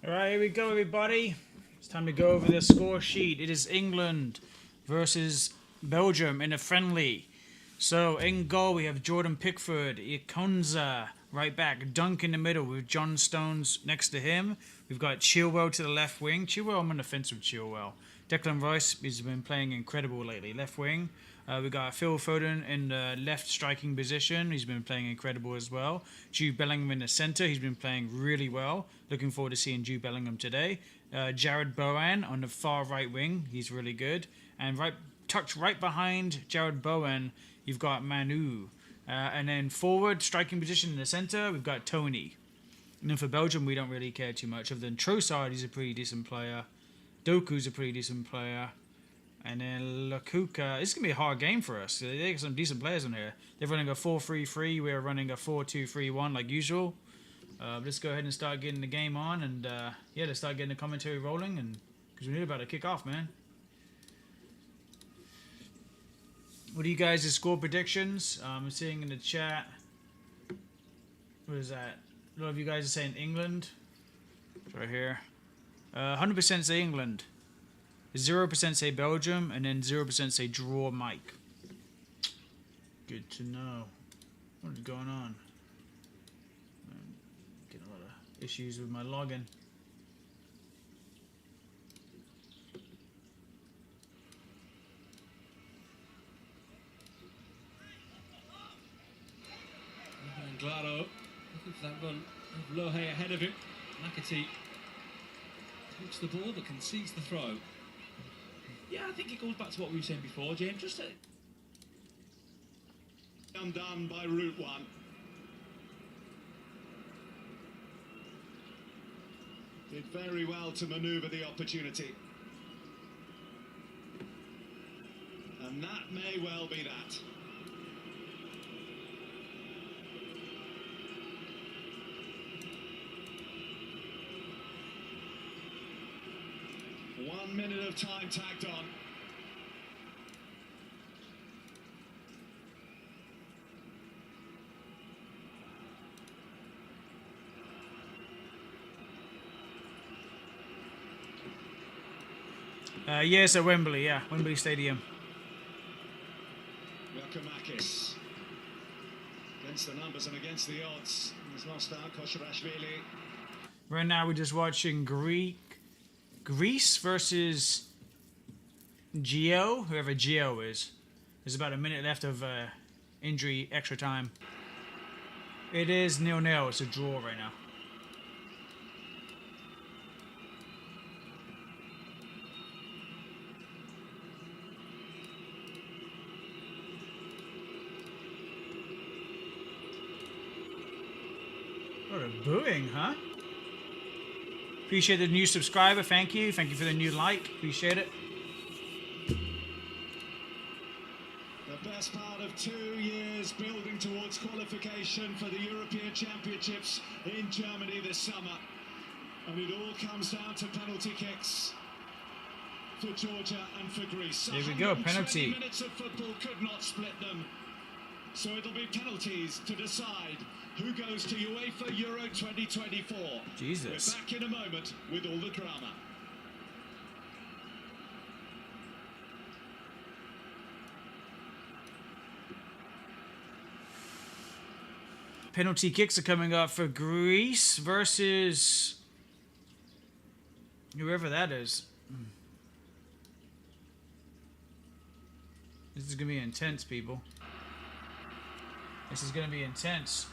Alright, here we go, everybody. It's time to go over the score sheet. It is England versus Belgium in a friendly. So, in goal, we have Jordan Pickford, Ikonza, right back, Dunk in the middle with John Stones next to him. We've got Chilwell to the left wing. Chilwell, I'm on the fence with Chilwell. Declan Rice has been playing incredible lately, left wing. We've got Phil Foden in the left striking position. He's been playing incredible as well. Jude Bellingham in the centre. He's been playing really well. Looking forward to seeing Jude Bellingham today. Jared Bowen on the far right wing. He's really good. And tucked right behind Jared Bowen, you've got Manu. And then forward striking position in the centre, we've got Tony. And then for Belgium, we don't really care too much. Other than Trossard, he's a pretty decent player. Doku's a pretty decent player. And then Lakuka. This is going to be a hard game for us. They got some decent players in here. They're running a 4-3-3. We're running a 4-2-3-1 like usual. Let's go ahead and start getting the game on. And yeah, let's start getting the commentary rolling. And because we're about to kick off, man. What are you guys' score predictions? I'm seeing in the chat. What is that? A lot of you guys are saying England. It's right here. 100% say England. 0% say Belgium, and then 0% say draw Mike. Good to know. What is going on? I'm getting a lot of issues with my login. And Glado, looking for that run of Lohe ahead of him. McAtee takes the ball but concedes the throw. Yeah, I think it goes back to what we were saying before, James. Just undone by Route 1. Did very well to manoeuvre the opportunity. And that may well be that. One minute of time tagged on. Yes, at Wembley, yeah. Wembley Stadium. Yakimakis. Against the numbers and against the odds. He's lost out, Kosherashvili. Right now we're just watching Greece versus Gio, whoever Gio is. There's about a minute left of injury extra time. It is 0-0. It's a draw right now. What a booing, huh? Appreciate the new subscriber. Thank you. Thank you for the new like. Appreciate it. The best part of 2 years building towards qualification for the European Championships in Germany this summer. And it all comes down to penalty kicks for Georgia and for Greece. Here we go, penalty. 120 minutes of football could not split them. So it'll be penalties to decide who goes to UEFA Euro 2024. Jesus. We're back in a moment with all the drama. Penalty kicks are coming up for Greece versus whoever that is. This is going to be intense, people. This is going to be intense.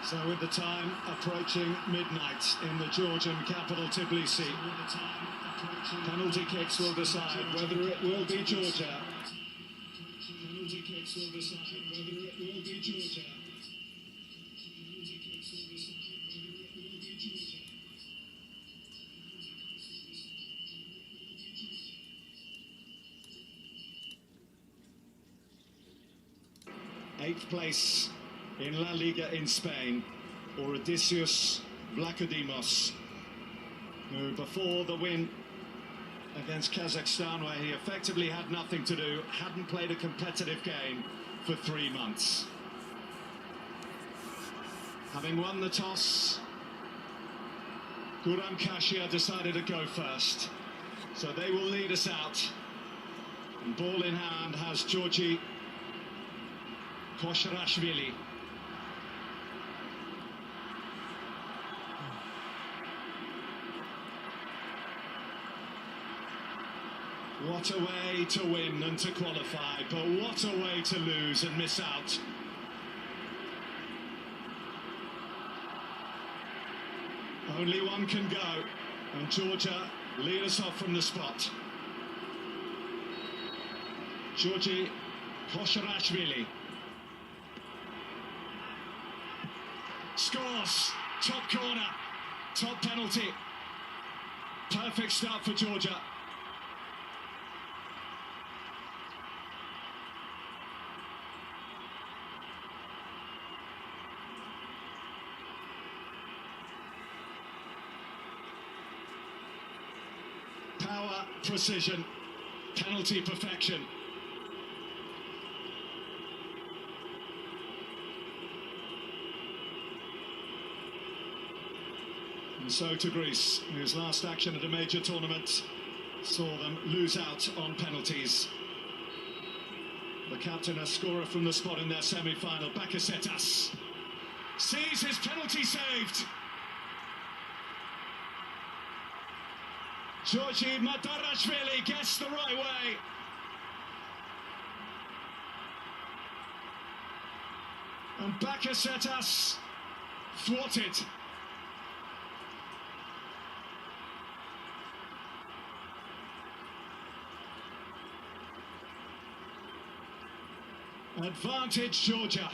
So with the time approaching midnight in the Georgian capital Tbilisi, penalty kicks will decide whether it will be Georgia. Penalty kicks will decide whether it will be Georgia. Penalty kicks will decide whether it will be Georgia. 8th place in La Liga in Spain, or Odysseus Vlachodimos, who before the win against Kazakhstan, where he effectively had nothing to do, hadn't played a competitive game for 3 months. Having won the toss, Guram Kashia decided to go first, so they will lead us out. And ball in hand has Georgi Kosharashvili. What a way to win and to qualify, but what a way to lose and miss out. Only one can go, and Georgia lead us off from the spot. Georgi Kosharashvili scores, top corner, top penalty. Perfect start for Georgia. Power, precision, penalty perfection. And so to Greece, whose last action at a major tournament saw them lose out on penalties. The captain, a scorer from the spot in their semi-final, Bakasetas, sees his penalty saved. Georgi Madarashvili gets the right way. And Bakasetas thwarted. Advantage Georgia.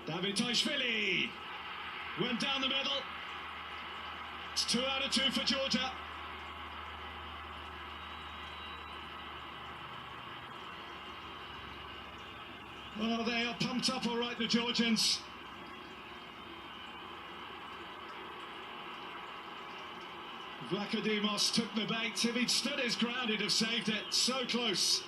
Davitashvili went down the middle. It's 2 out of 2 for Georgia. Oh, they are pumped up all right, the Georgians. Vlachodimos took the bait. If he'd stood his ground, he'd have saved it. So close.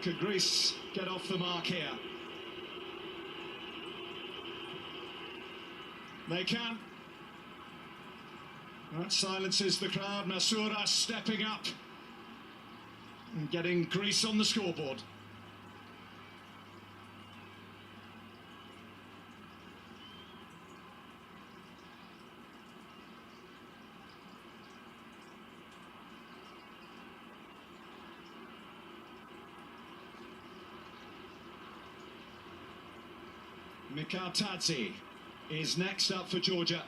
Could Greece get off the mark here? They can. That silences the crowd. Masouras stepping up and getting Greece on the scoreboard. Mikhail is next up for Georgia.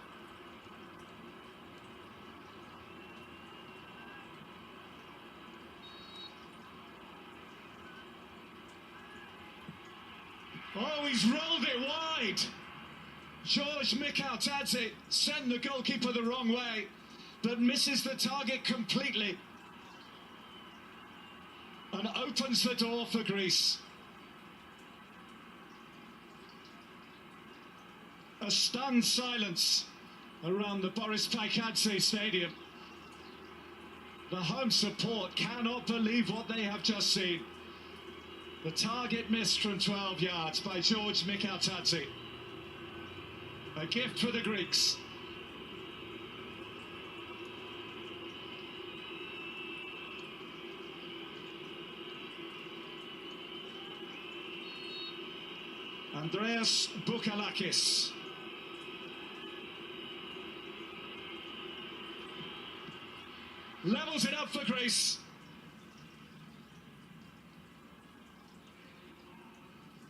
Oh, he's rolled it wide. George Mikhail sent the goalkeeper the wrong way, but misses the target completely and opens the door for Greece. A stunned silence around the Boris Paikadze Stadium. The home support cannot believe what they have just seen. The target missed from 12 yards by George Mikhail. A gift for the Greeks. Andreas Bukalakis. Levels it up for Greece.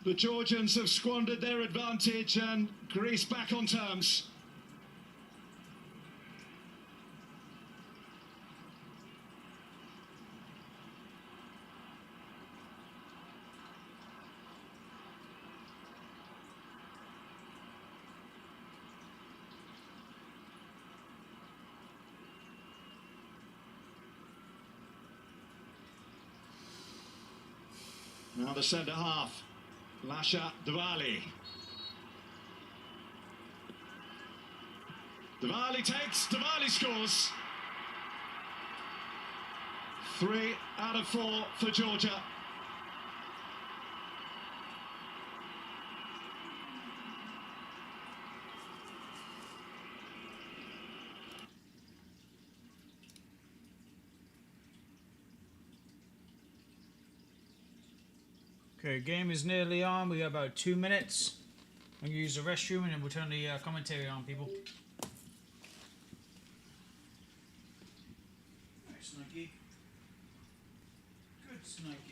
The Georgians have squandered their advantage and Greece back on terms. Now the centre half, Lasha Diwali. Diwali takes, Diwali scores. 3 out of 4 for Georgia. Okay, game is nearly on. We got about 2 minutes. I'm gonna use the restroom and then we'll turn the commentary on, people. Nice, Snuggie. Good, Snuggie.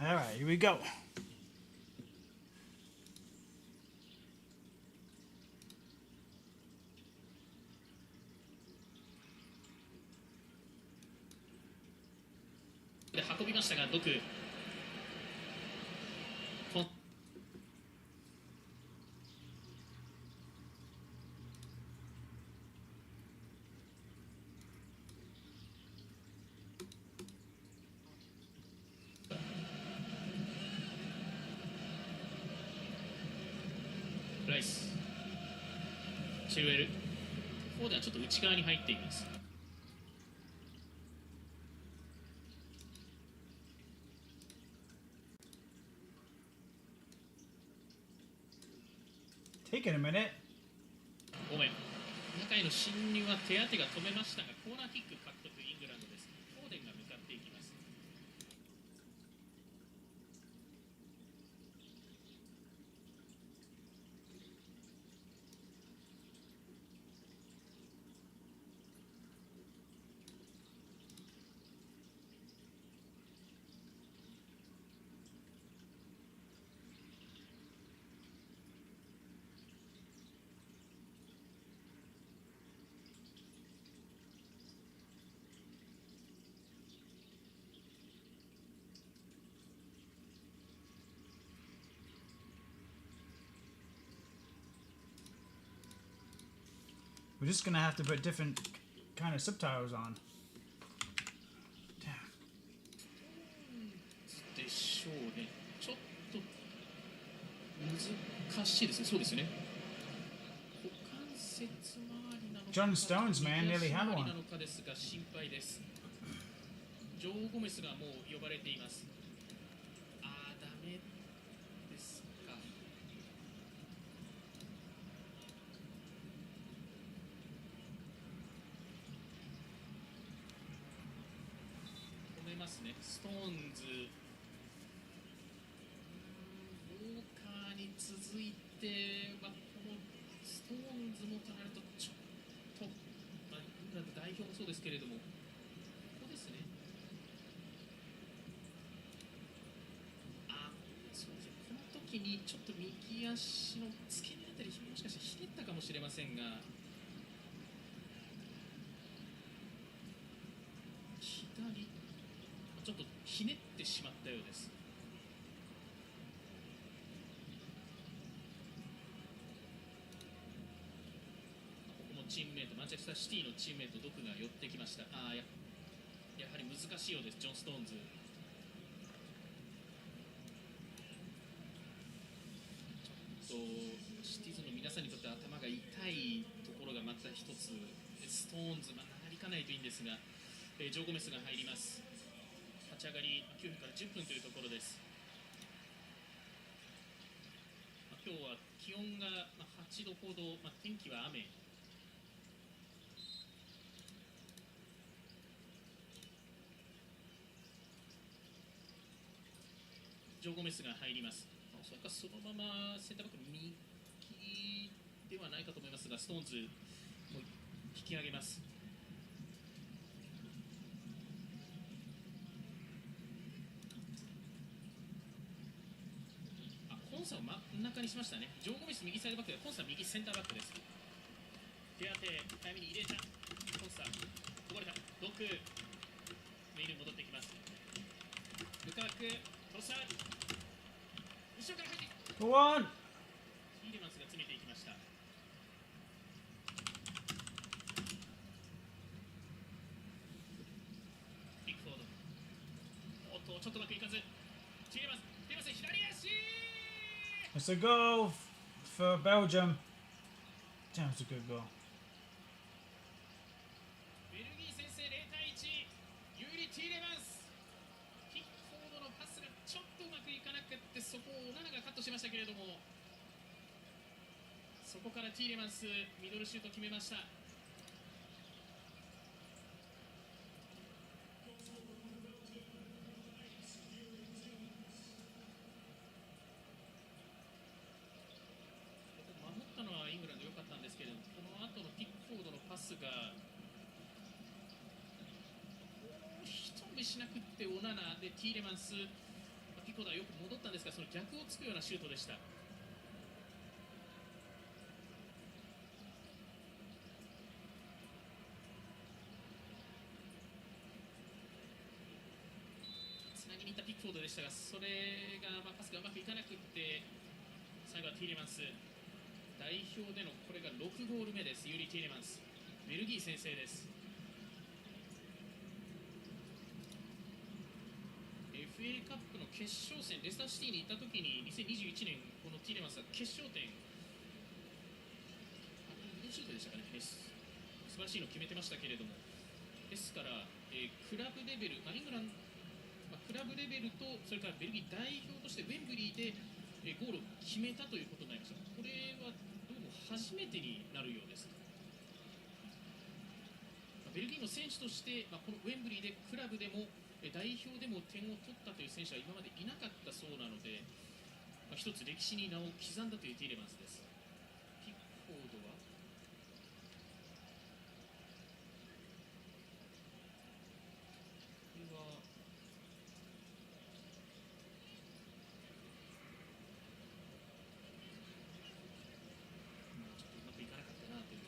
All right, here we go.で運びましたが、ドク。ライス、チルウェル、ここではちょっと内側に入っています。Taking a minute. ごめん、中への侵入は手当てが止めましたが、コーナーキック獲得イングランドです。フォーデンが向かっていきます。We're just gonna have to put different kind of subtitles on. Damn. でしょうね。ちょっと難しいですね。そうですね。股関節周りなのか。John Stones, man, nearly had 周り one. なのかですが心配です。ジョー・ゴメスがもう呼ばれています。あー、ダメですか。止めますね。ストーンズ、ウォーカーに続いて、このストーンズもとなるとちょっと、イングランド代表もそうですけれども、ここですね。そうですね。この時にちょっと右足の付け根あたりもしかしてひねったかもしれませんが、左ちょっとひねってしまったようです。ここもチームメート、マンチェスターシティのチームメート、ドクが寄ってきました。やはり難しいようです、ジョン・ストーンズ。ちょっとシティズンの皆さんにとって頭が痛いところがまた一つ、ストーンズ、なりかないといいんですが、ジョー・ゴメスが入ります。立ち上がり9分から10分というところです。今日は気温が8度ほど、天気は雨。ジョー・ゴメスが入ります。それかそのままセンターバック右ではないかと思いますが、ストーンズも引き上げます。コンサを真ん中にしましたね。ジョー・ゴメス右サイドバックで、コンサ右センターバックです。手当て、早めに入れた。コンサ、こぼれた。ドク、メイル戻ってきます。ルカク、トロサー、後ろから入っていく。Go on! ヒーレマンスが詰めていきました。ピックフォード。ちょっとうまくいかず。ヒーレマンス、左足。It's a goal for Belgium. Damn, it's a good goal. ベルギー先制0対1、有利ティーレマンス。ピックフォードのパスがちょっとうまくいかなくて、そこをオナナがカットしましたけれども、そこからティーレマンスミドルシュート決めました。守ったのはイングランド良かったんですけれども、この後のピックフォードのパスが一目しなくってオナナでティーレマンス、ピックッドはよく戻ったんですが、その逆をつくようなシュートでした。つなぎにいったピックフォードでしたが、それが、パスがうまくいかなくって、最後はティーレマンス。代表でのこれが6ゴール目です。ユーリ・ティーレマンス、ベルギー先制です。 FA カップの決勝戦、レスターシティに行った時に2021年このティーレマンスは決勝点、ミドルシュートでしたかね、素晴らしいの決めてましたけれども、ですから、クラブレベル、イングランド、クラブレベルとそれからベルギー代表としてウェンブリーでゴールを決めたということになりました。これはどうも初めてになるようです。ベルギーの選手として、このウェンブリーでクラブでも代表でも点を取ったという選手は今までいなかったそうなので、一つ歴史に名を刻んだというティーレマンスです。ピックフォードはこれはちょっとうまくいかなかったなという。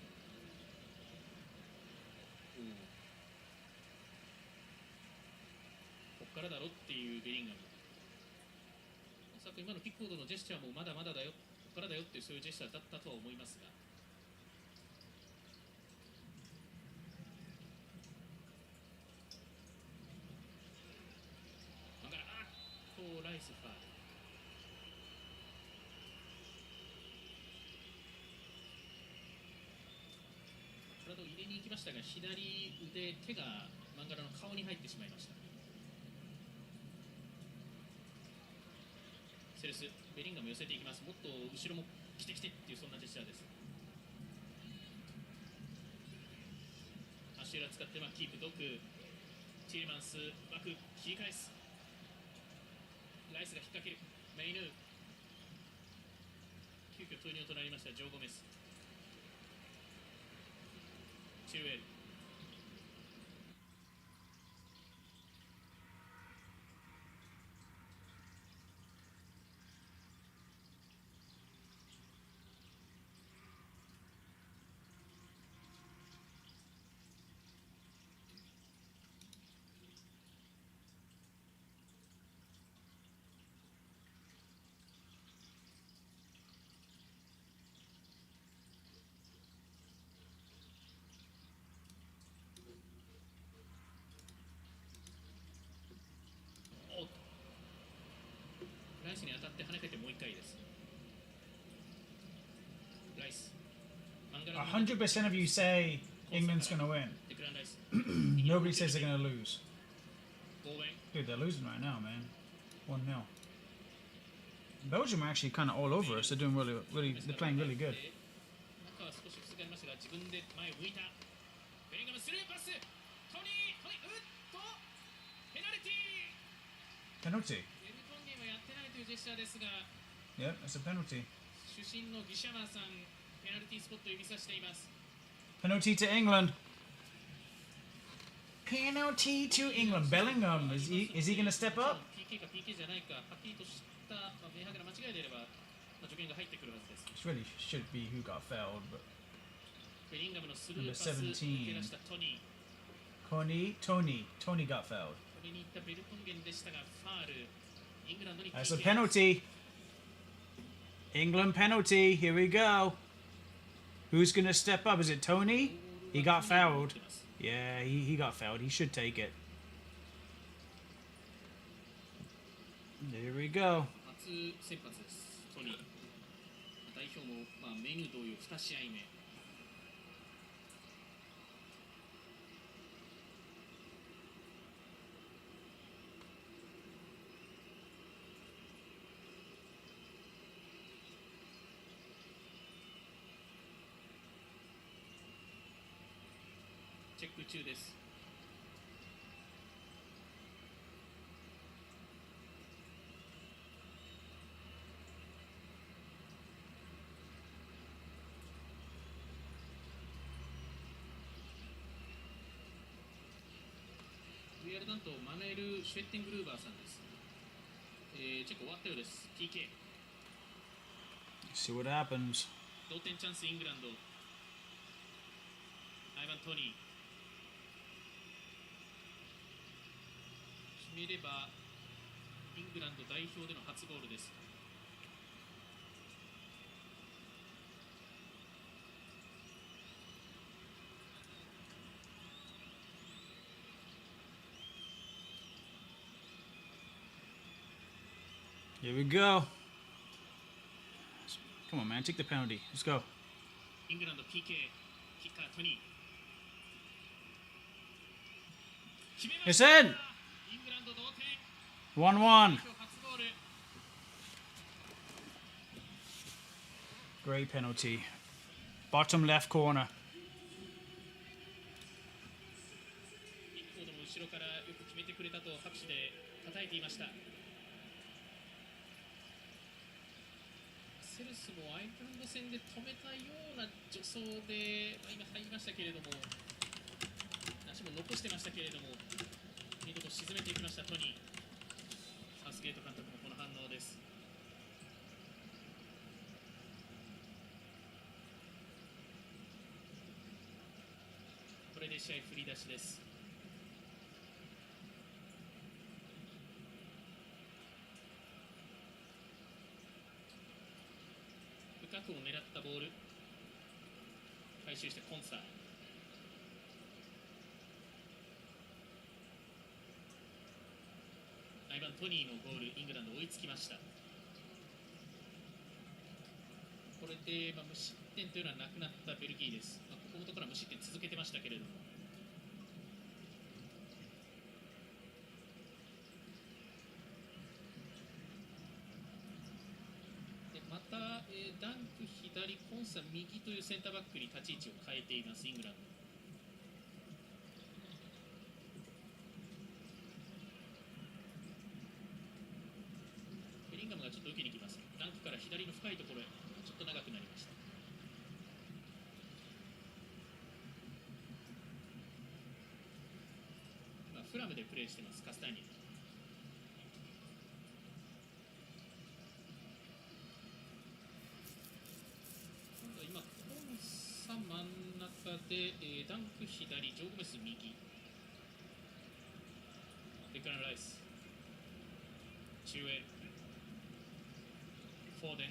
ここからだろっていうベリンガム。おそらく今のピックフォードのジェスチャーもまだまだだよ、ここからだよっていうそういうジェスチャーだったとは思いますが。ライスファール。体を入れに行きましたが、左腕、手がマンガラの顔に入ってしまいました。セレス、ベリンガム寄せていきます。もっと後ろも来て来てっていうそんなジェスチャーです。足裏使ってキープ、ドク、ティーレマンス、バック、切り返す。ライスが引っ掛ける。メイヌー。急遽投入となりましたジョー・ゴメス。チルウェル。ライスに当たって跳ねててもう一回です。ライス。 100% of you say England's going to win. デクラン・ライス。 Nobody says they're going to lose. ボーウェン。 Dude, they're losing right now, man. 1-0. Belgium are actually kind of all over us. They're doing they're playing really good. 中は少し不足がありましたが、自分で前を向いた。ベリンガムスルーパス。トニー、ペナルティー。 Penalty. ベルトンゲンはやってないというジェスチャーですが、 Yep, that's a penalty. 主審のギシャマーさん、ペナルティースポットを指さしています。 Penalty to England. Penalty to England. Bellingham, is he going to step up? PK か PK じゃないか、はっきりとした明白な間違いであれば、助言が入ってくるはずです。 This really should be who got fouled, but ベリンガムのスルーパス抜け出したトニー。Tony got fouled. これに行ったベルトンゲンでしたが、ファール。イングランドに That's a penalty. England penalty. Here we go. Who's going to step up? Is it Tony? He got fouled. Yeah, he got fouled. He should take it. There we go. 初先発です、トニー。代表も、メニュー同様2試合目。チェック中です。VR 担当マヌエル・シュエッテングルーバーさんです。チェコ終わったようです。 PK See what happens. 同点チャンスイングランド。アイバン・トニー決めればイングランド代表での初ゴールです。Here we go. Come on, man. Take the penalty. Let's go. イングランド PK キッカートニー決めま It's した。 in. イングランド同点。 1-1. 今日初ゴール。 Great penalty. Bottom left corner. 一方でも後ろからよく決めてくれたと拍手で叩いていました。セルスもアイルランド戦で止めたような助走で、今入りましたけれども、足も残してましたけれども、見事沈めていきましたトニー。サウスゲート監督もこの反応です。これで試合振り出しです。深くを狙ったボール回収してコンサー。アイバン・トニーのゴール、イングランド追いつきました。これで、無失点というのはなくなったベルギーです。ここのところは無失点続けてましたけれども、でまた、ダンク左、コンサ右というセンターバックに立ち位置を変えています、イングランド。ベリンガムがちょっと受けに行きます。ダンクから左の深いところへ、ちょっと長くなりました。今フラムでプレーしてます、カスターニャ。今、コンサ真ん中で、ダンク左、ジョーゴメス右、デクラン・ライス中へ、フォーデン、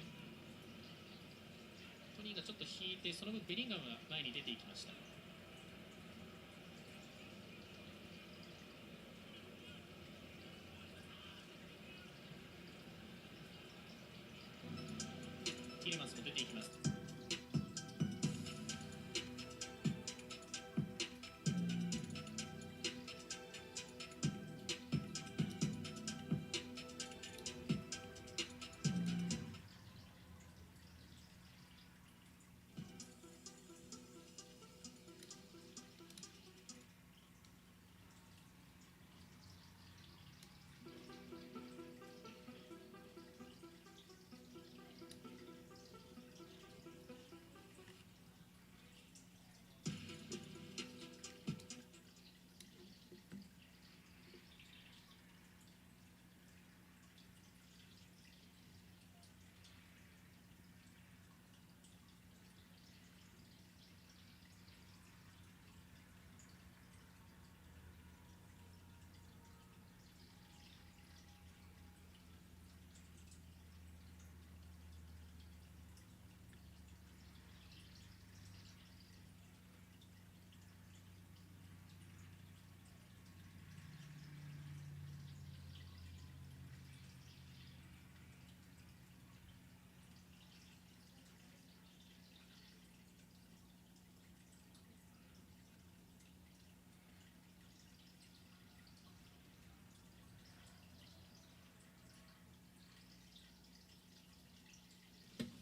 トニーがちょっと引いて、その分ベリンガムが前に出ていきました。ティレマンスも出ていきます。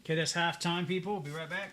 Okay, that's halftime, people. We'll be right back.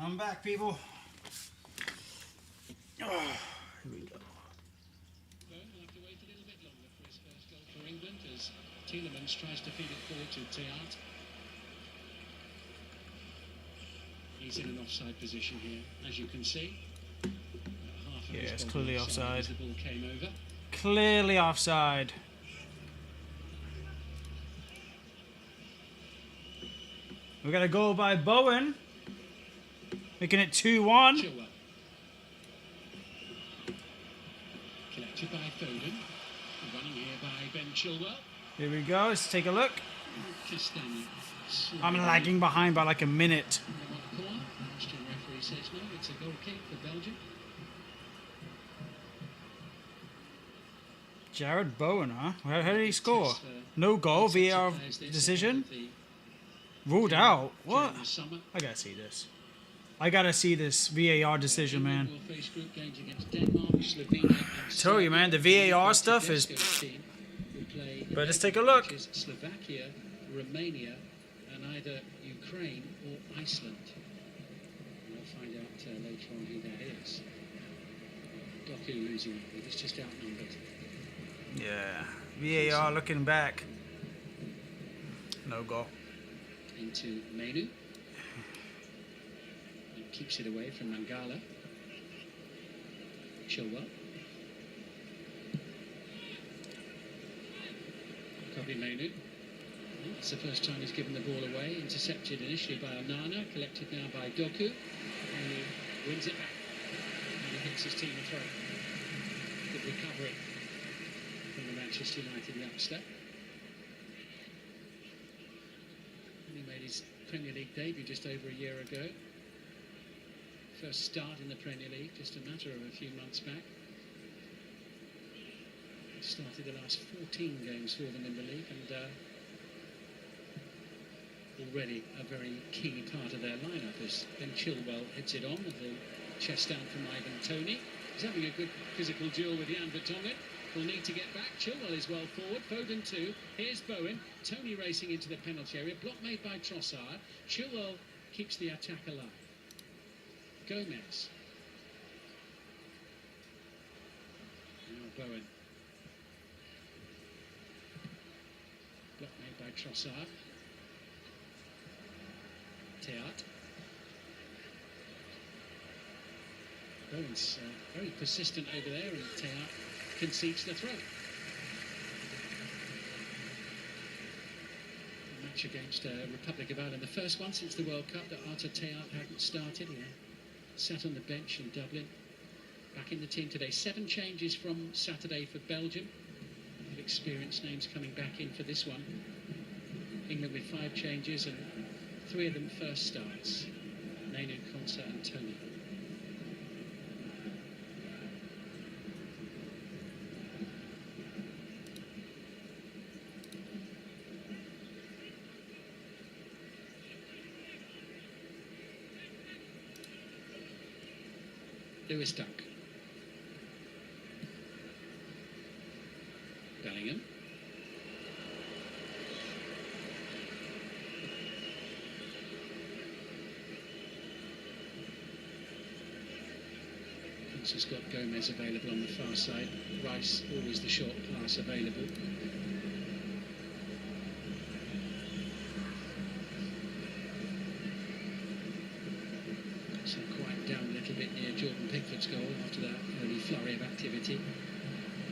I'm back, people. Oh, here we go. Well, we'll have to wait a little bit longer for his first goal for England as Tielemans tries to feed it forward to Theart. He's in an offside position here, as you can see. Half of Yeah, his it's body clearly offside. as the ball came over. Clearly offside. We got a goal by Bowen, making it 2-1. Chilwell. Collected by Foden. Running here by Ben Chilwell. Here we go. Let's take a look. Castagna. I'm lagging behind by like a minute. In the one corner. Austrian referee says no, it's a goal kick for Belgium. Jared Bowen, huh? How did he score? Test, No goal, sets of VAR players this decision. ahead of the Ruled out. What? during the summer. I gotta see this. I gotta see this VAR decision, man. England will face group games against Denmark, Slovenia, and Tell you, man, the Serbia. VAR stuff is- Tedesco's team will play the But let's next take a look. matches, Slovakia, Romania, and either Ukraine or Iceland. We'll find out later on who that is. Doku losing it, but it's just outnumbered. Yeah. VAR looking back. No goal. Into Menu. And keeps it away from Mangala. Chilwell. Kobe Menu. It's the first time he's given the ball away. Intercepted initially by Onana, collected now by Doku. And he wins it back. And he hits his team a throw. Good recovery from the Manchester United youngster. He made his Premier League debut just over a year ago. First start in the Premier League, just a matter of a few months back. He started the last 14 games for them in the league, and already a very key part of their lineup as Ben Chilwell heads it on with the chest down from Ivan Toney. He's having a good physical duel with Jan Vertonghen. Will need to get back. Chilwell is well forward. Foden too. Here's Bowen. Toney racing into the penalty area. Block made by Trossard. Chilwell keeps the attack alive. Gomez. Now Bowen. Block made by Trossard. Theart. Bowen's very persistent over there, and Theart concedes the throw. A match against Republic of Ireland, the first one since the World Cup that Arthur Theart hadn't started. He sat on the bench in Dublin. Back in the team today. 7 changes from Saturday for Belgium. Experienced names coming back in for this one. England with 5 changes, and 3 of them first starts. Nainu, Konsa and Toney. Lewis Dunk. Bellingham. Has got Gomez available on the far side. Rice, always the short pass available. So quiet down a little bit near Jordan Pickford's goal after that early flurry of activity.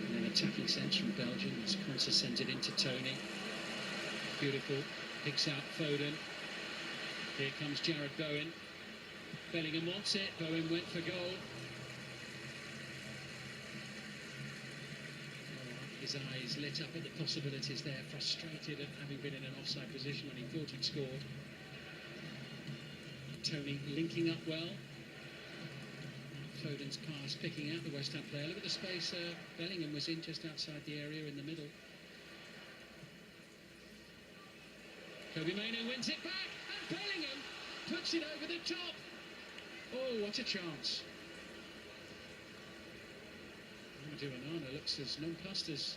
And an attacking sense from Belgium as Konsa sends it into Toney. Beautiful. Picks out Foden. Here comes Jared Bowen. Bellingham wants it. Bowen went for goal. His eyes lit up at the possibilities there, frustrated at having been in an offside position when he thought he'd scored. Toney linking up well. Foden's pass picking out the West Ham player. Look at the space Bellingham was in just outside the area in the middle. Kobe Mainoo wins it back, and Bellingham puts it over the top. Oh, what a chance. Amadou Onana looks as nonplussed as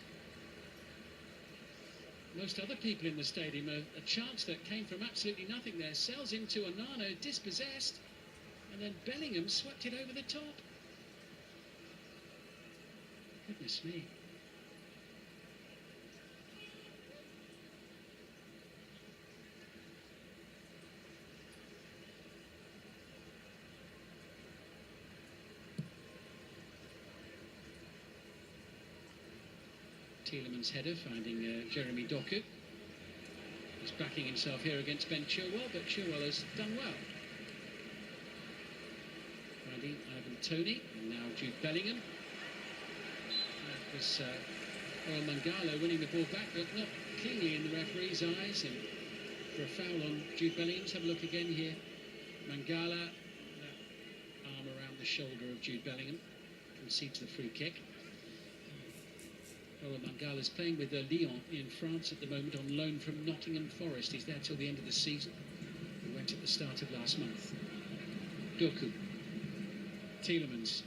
most other people in the stadium. A chance that came from absolutely nothing there. Sells into Onana, dispossessed. And then Bellingham swept it over the top. Goodness me. Tielemans' header finding Jeremy Doku. He's backing himself here against Ben Chilwell, but Chilwell has done well. Finding Ivan Toney, and now Jude Bellingham. That was Earl Mangala winning the ball back, but not cleanly in the referee's eyes, and for a foul on Jude Bellingham. Let's have a look again here. Mangala, that arm around the shoulder of Jude Bellingham, concedes the free kick. Well, Mangala is playing with Lyon in France at the moment on loan from Nottingham Forest. He's there till the end of the season. He went at the start of last month. Doku. Tielemans.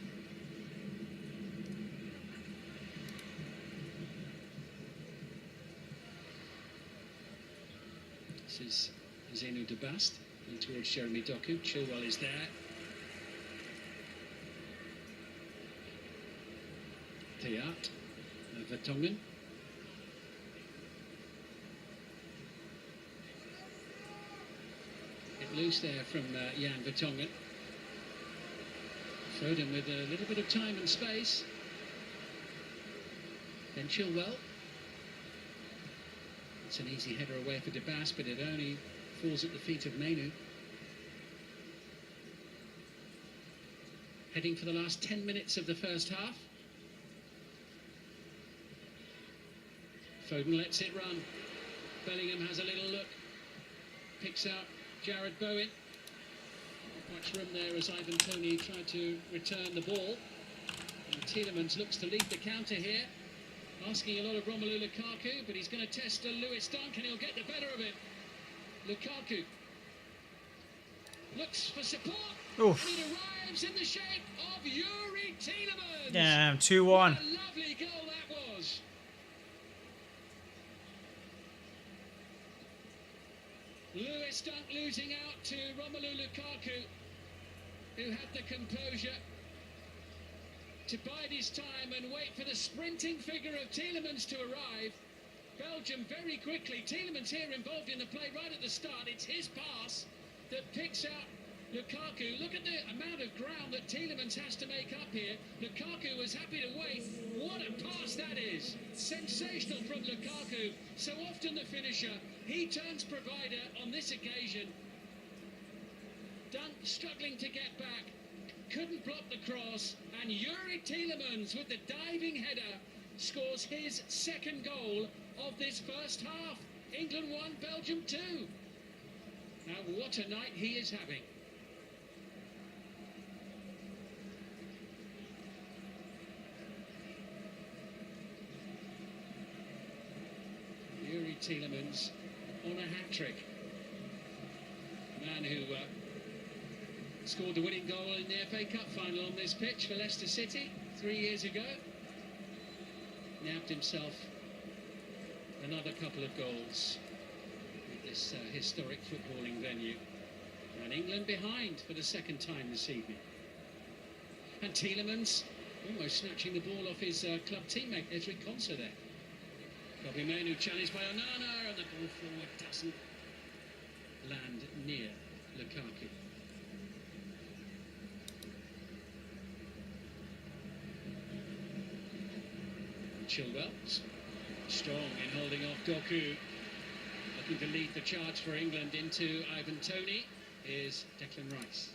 This is Zeno de Bast in towards Jeremy Doku. Chilwell is there. Theart. Vertonghen. Get loose there from Jan Vertonghen. Foden with a little bit of time and space. Then Chilwell. It's an easy header away for De Bast, but it only falls at the feet of Menu. Heading for the last 10 minutes of the first half. Foden lets it run. Bellingham has a little look. Picks out Jared Bowen. Not much room there as Ivan Toney tried to return the ball. And Tielemans looks to lead the counter here. Asking a lot of Romelu Lukaku, but he's going to test Lewis Dunk and he'll get the better of him. Lukaku looks for support. Oof. And it arrives in the shape of Yuri Tielemans. Damn, 2-1. What a lovely goal that was. Lewis Dunk losing out to Romelu Lukaku, who had the composure to bide his time and wait for the sprinting figure of Tielemans to arrive. Belgium very quickly. Tielemans here involved in the play right at the start. It's his pass that picks out Lukaku. Look at the amount of ground that Tielemans has to make up here. Lukaku was happy to wait. What a pass that is. Sensational from Lukaku. So often the finisher. He turns provider on this occasion. Dunk struggling to get back. Couldn't block the cross. And Yuri Tielemans with the diving header scores his second goal of this first half. England 1, Belgium 2. Now what a night he is having. Yuri Tielemans on a hat-trick. Man who scored the winning goal in the FA Cup final on this pitch for Leicester City 3 years ago. Nabbed himself another couple of goals with this historic footballing venue. And England behind for the second time this evening. And Tielemans almost snatching the ball off his club teammate Ezri Konsa there. Bobby Manu challenged by Onana, and the ball forward doesn't land near Lukaku. Chilwell, strong in holding off Doku. Looking to lead the charge for England into Ivan Toney is Declan Rice.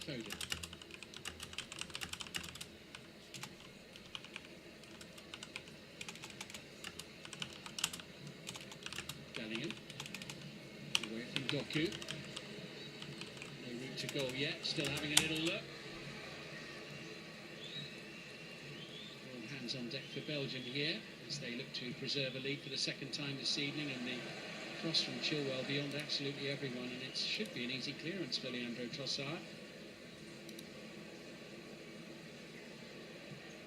Foden. Bellingham. Away from Doku. No route to goal yet, still having a little look. All hands on deck for Belgium here as they look to preserve a lead for the second time this evening, and the cross from Chilwell beyond absolutely everyone, and it should be an easy clearance for Leandro Trossard.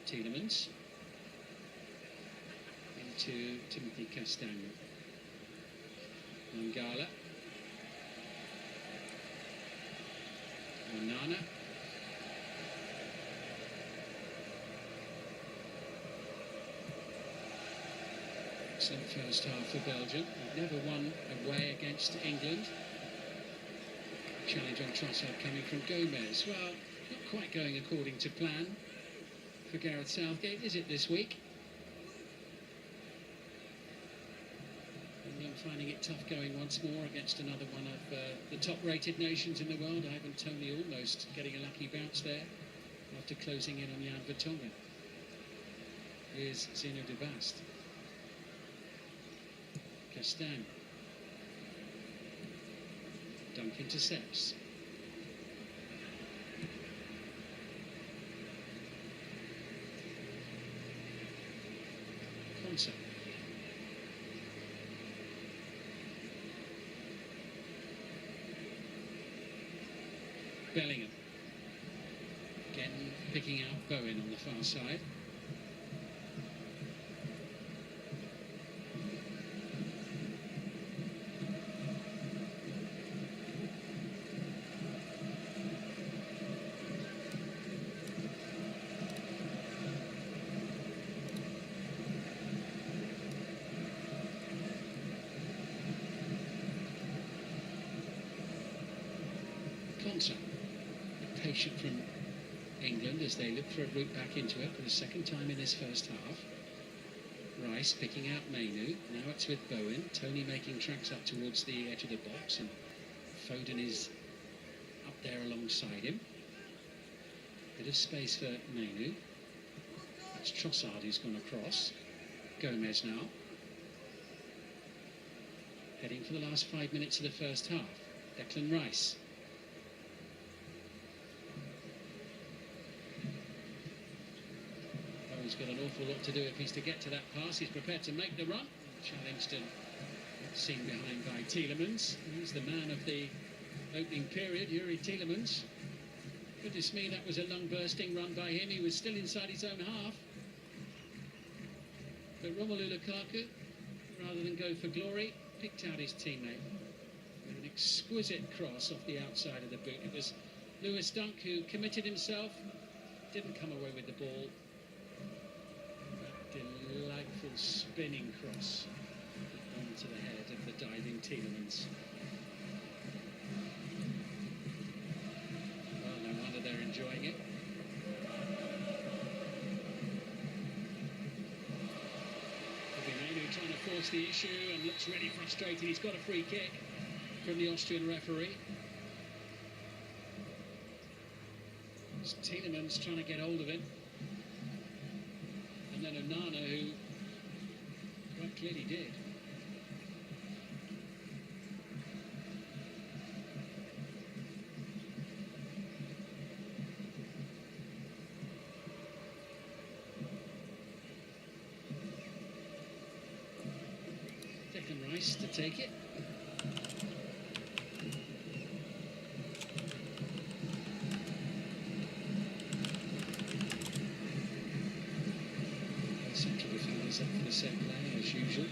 Tielemans into Timothy Castagne. Mangala. Onana. Excellent first half for Belgium. They've never won away against England. Challenge on Trossard coming from Gomez. Well, not quite going according to plan for Gareth Southgate, is it, this week? England finding it tough going once more against another one of the top-rated nations in the world. Ivan Toney almost getting a lucky bounce there after closing in on Jan Vertonghen. Here's Zeno de Bast. Castan. Dunk intercepts. Konsa. Bellingham. Again, picking out Bowen on the far side. Konsa. Patient from England as they look for a route back into it for the second time in this first half. Rice picking out Mainu. Now it's with Bowen. Toney making tracks up towards the edge of the box, and Foden is up there alongside him. Bit of space for Mainu. That's Trossard who's gone across. Gomez now. Heading for the last 5 minutes of the first half. Declan Rice. He's got an awful lot to do if he's to get to that pass. He's prepared to make the run. Challenged and seen behind by Tielemans. He's the man of the opening period, Yuri Tielemans. Goodness me, that was a long bursting run by him. He was still inside his own half. But Romelu Lukaku, rather than go for glory, picked out his teammate with an exquisite cross off the outside of the boot. It was Lewis Dunk who committed himself, didn't come away with the ball. Delightful spinning cross onto the head of the diving Tielemans. Well, no wonder they're enjoying it. Mainu trying to force the issue and looks really frustrated. He's got a free kick from the Austrian referee. It's Tielemans trying to get hold of it. And then Onana, who quite clearly did. Declan Rice to take it. Up for the set play as usual.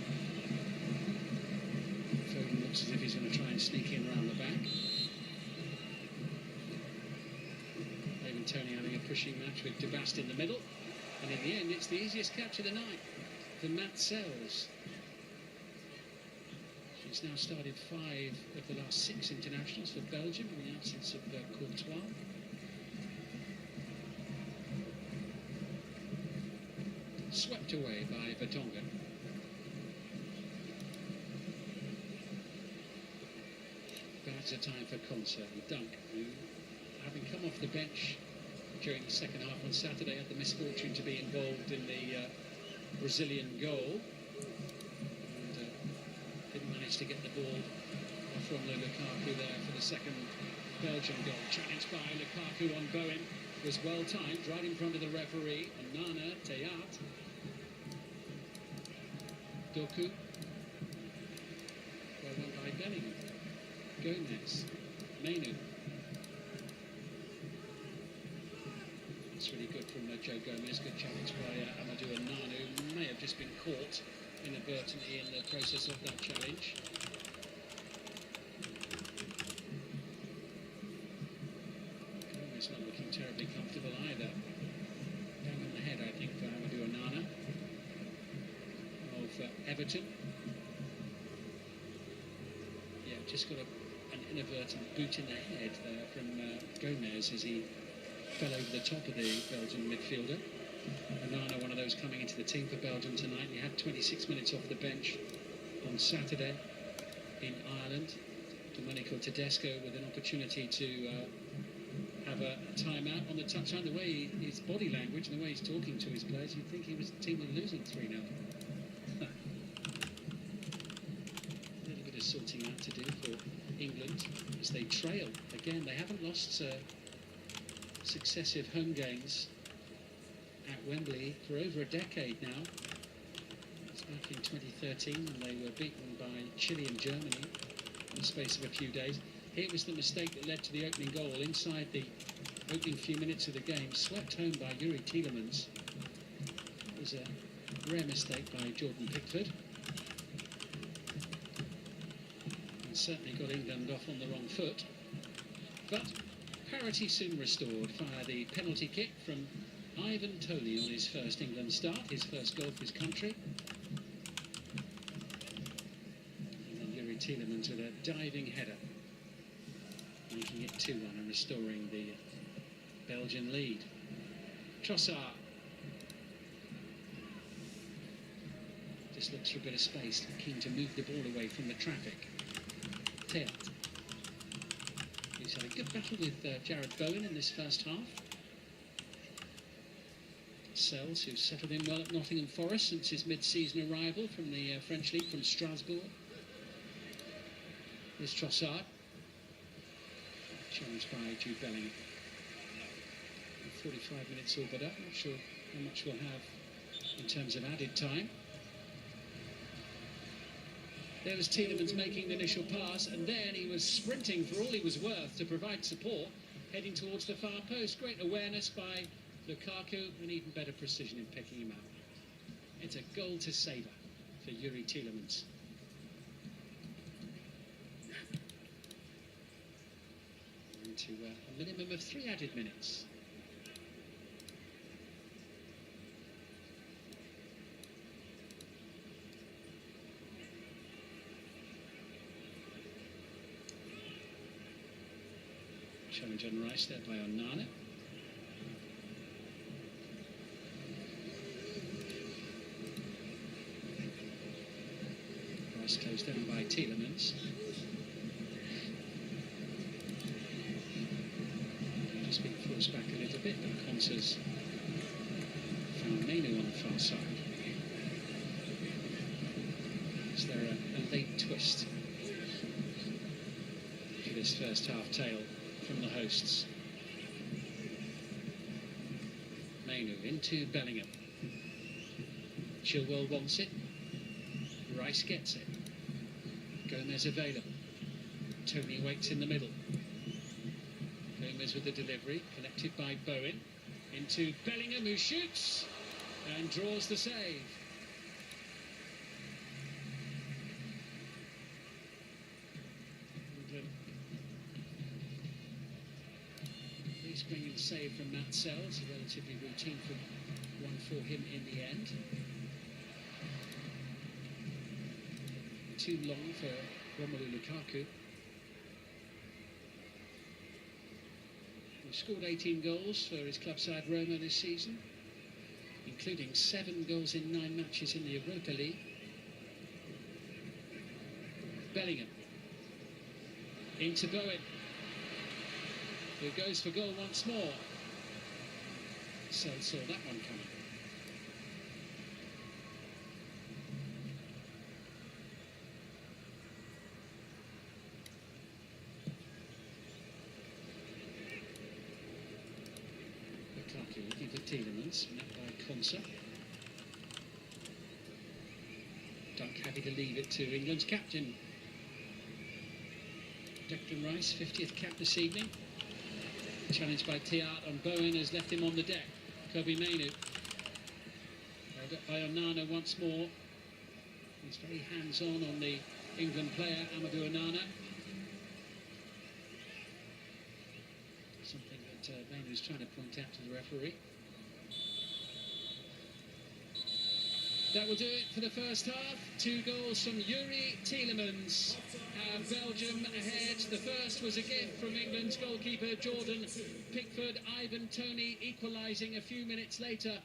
Foden looks as if he's going to try and sneak in around the back. Ivan Toney having a pushing match with De Bast in the middle, and in the end it's the easiest catch of the night for Matt Sells. She's now started 5 of the last 6 internationals for Belgium in the absence of Courtois. Swept away by Vertonghen. That's a time for Konsa and Dunk, who, having come off the bench during the second half on Saturday, had the misfortune to be involved in the Brazilian goal. And didn't manage to get the ball from Lukaku there for the second Belgian goal. Challenged by Lukaku on Bowen. Was well timed, right in front of the referee. And Nana, Teyat. Doku. Well done by Bellingham. Gomez. Mainu. It's really good from Joe Gomez. Good challenge by Amadou Onana, who may have just been caught inadvertently in the process of that challenge. Everton. Yeah, just got an inadvertent boot in the head there from Gomez as he fell over the top of the Belgian midfielder. Onana, one of those coming into the team for Belgium tonight. He had 26 minutes off the bench on Saturday in Ireland. Domenico Tedesco with an opportunity to have a timeout on the touchline. The way his body language and the way he's talking to his players, you'd think the team was losing 3-0. A little bit of sorting out to do for England as they trail. Again, they haven't lost successive home games at Wembley for over a decade now. It's back in 2013 when they were beaten by Chile and Germany in the space of a few days. Here was the mistake that led to the opening goal inside the opening few minutes of the game, swept home by Yuri Tielemans. It was a rare mistake by Jordan Pickford. And certainly got England off on the wrong foot. But parity soon restored via the penalty kick from Ivan Toney on his first England start, his first goal for his country. And then Yuri Tielemans with a diving header, making it 2-1 and restoring the Belgian lead. Trossard just looks for a bit of space, keen to move the ball away from the traffic. Teat, who's had a good battle with Jared Bowen in this first half. Sells, who's settled in well at Nottingham Forest since his mid-season arrival from the French League from Strasbourg. Here's Trossard, challenged by Jude Bellingham. 45 minutes all but up. Not sure how much we'll have in terms of added time. There was Tielemans making the initial pass, and then he was sprinting for all he was worth to provide support, heading towards the far post. Great awareness by Lukaku and even better precision in picking him out. It's a goal to savour for Yuri Tielemans. Into a minimum of 3 added minutes. Challenge on Rice there by Onana. Rice closed down by Tielemans. Just been forced back a little bit, but Konsa's found Mainu on the far side. Is there a late twist for this first half tale from the hosts? Mainu into Bellingham. Chilwell wants it. Rice gets it. Gomez available. Toney waits in the middle. Gomez with the delivery, collected by Bowen. Into Bellingham, who shoots and draws the save. He's bringing a save from Matt Sells, a relatively routine one for him in the end. Too long for Romelu Lukaku. He scored 18 goals for his club side Roma this season, including 7 goals in 9 matches in the Europa League. Bellingham into Bowen, who goes for goal once more. Saw that one coming. Lukaku looking for Tielemans, met by Konsa. Duck happy to leave it to England's captain. Declan Rice, 50th cap this evening. Challenged by Teat on Bowen, has left him on the deck. Kobe Mainu. Held up by Onana once more. He's very hands-on on the England player, Amadou Onana. Something that Mainu's trying to point out to the referee. That will do it for the first half. 2 goals from Yuri Tielemans. Belgium ahead. The first was a gift from England's goalkeeper Jordan Pickford. Ivan Toney equalising a few minutes later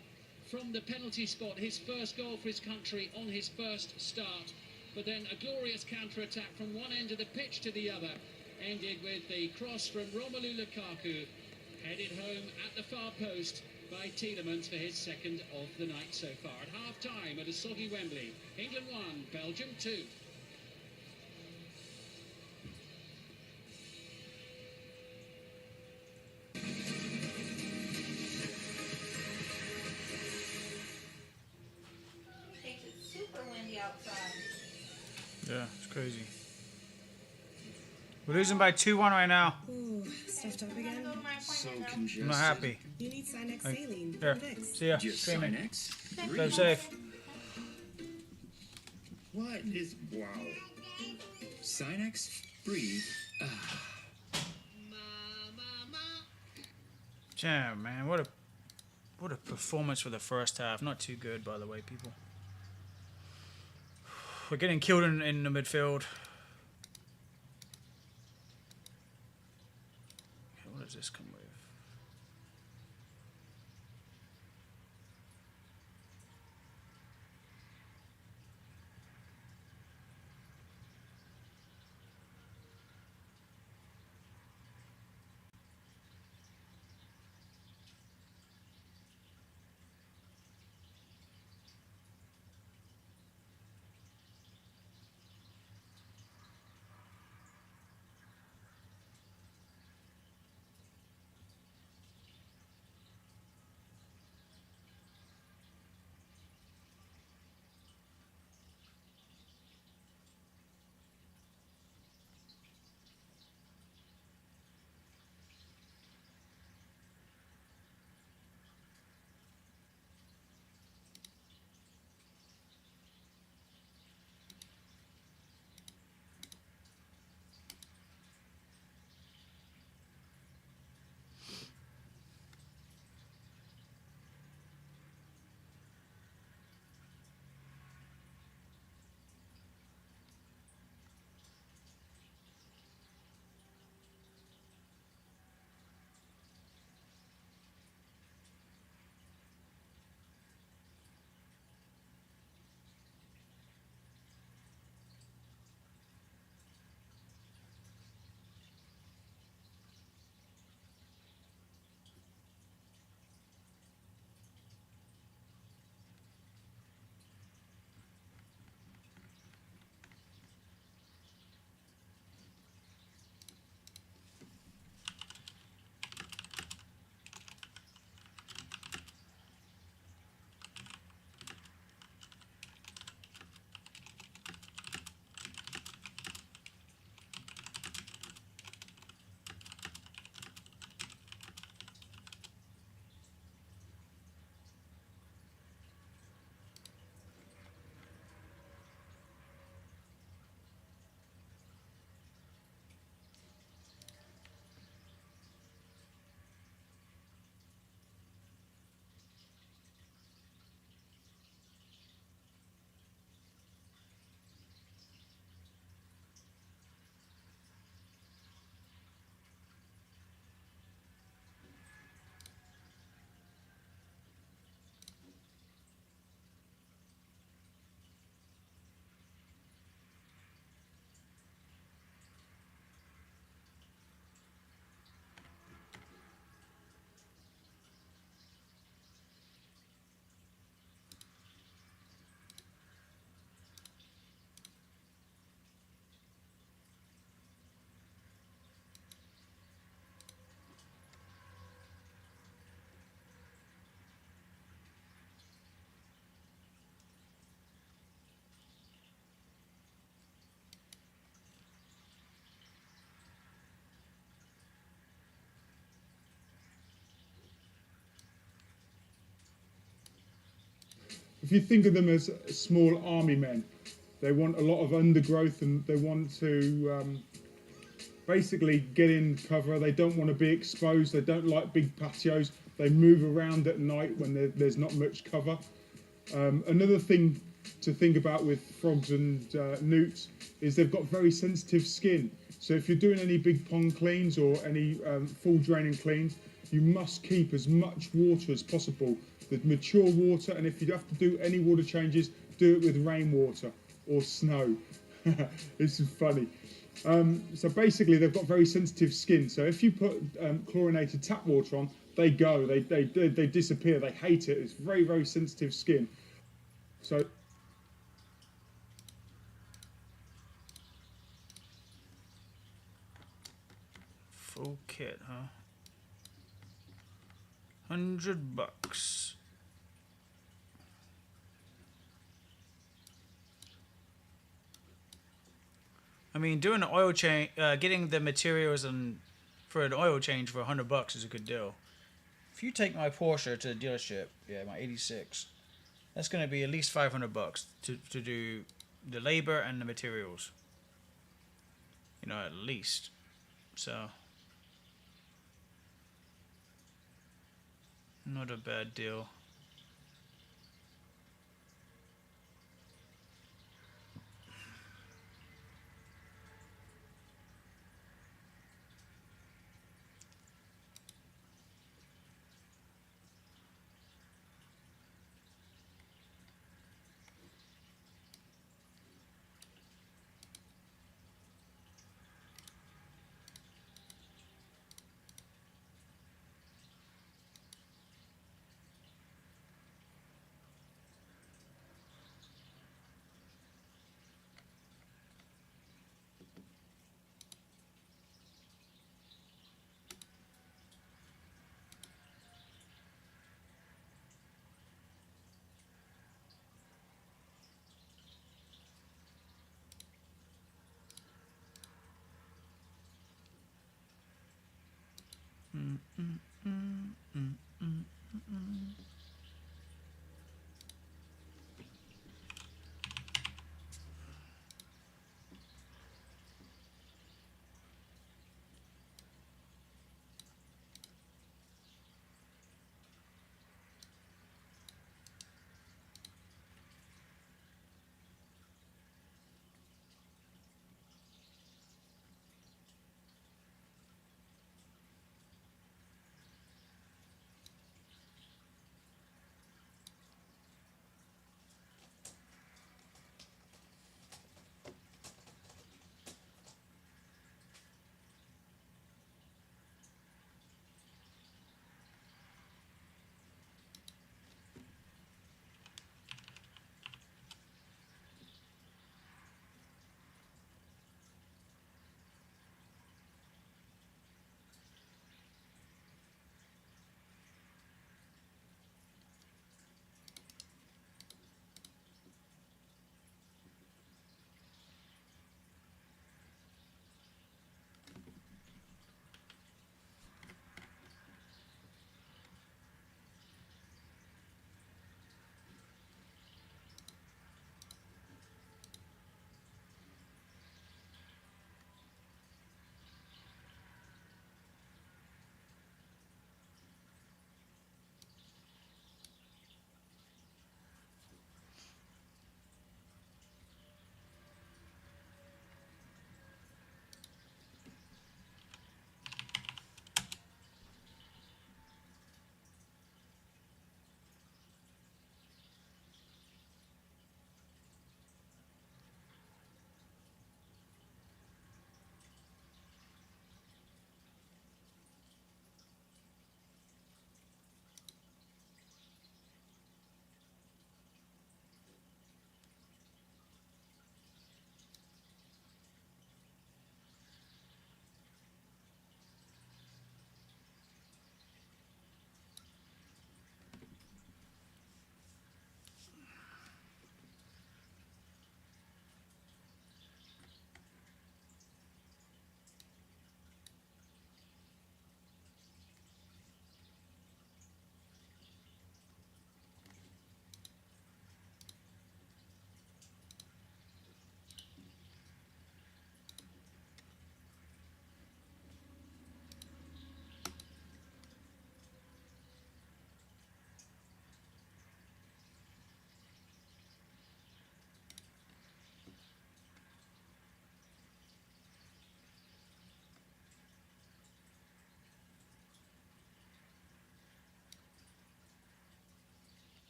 from the penalty spot. His first goal for his country on his first start. But then a glorious counter-attack from one end of the pitch to the other. Ended with the cross from Romelu Lukaku. Headed home at the far post by Tielemans for his second of the night so far. At half-time at a soggy Wembley. England 1, Belgium 2. Makes it super windy outside. Yeah, it's crazy. We're losing by 2-1 right now. Ooh, stuffed up again. So I'm congested. not happy. You need Sinex Like, saline. Here, Fix. see ya. Just Streaming. Sinex? Go safe. What is wow? Sinex, breathe. Damn, man, what a performance for the first half. Not too good, by the way, people. We're getting killed in the midfield. Okay, what does this come with? If you think of them as small army men, they want a lot of undergrowth and they want to basically get in cover. They don't want to be exposed. They don't like big patios. They move around at night when there's not much cover. Another thing to think about with frogs and newts is they've got very sensitive skin. So if you're doing any big pond cleans or any full draining cleans, you must keep as much water as possible, the mature water, and if you have to do any water changes, do it with rainwater or snow. This is funny. So basically, they've got very sensitive skin. So if you put chlorinated tap water on, they go, they disappear, they hate it. It's very, very sensitive skin. So full kit, huh? $100. I mean, doing an oil change, getting the materials and for an oil change for $100 is a good deal. If you take my Porsche to the dealership, yeah, my '86, that's going to be at least $500 to do the labor and the materials. You know, at least. So, not a bad deal.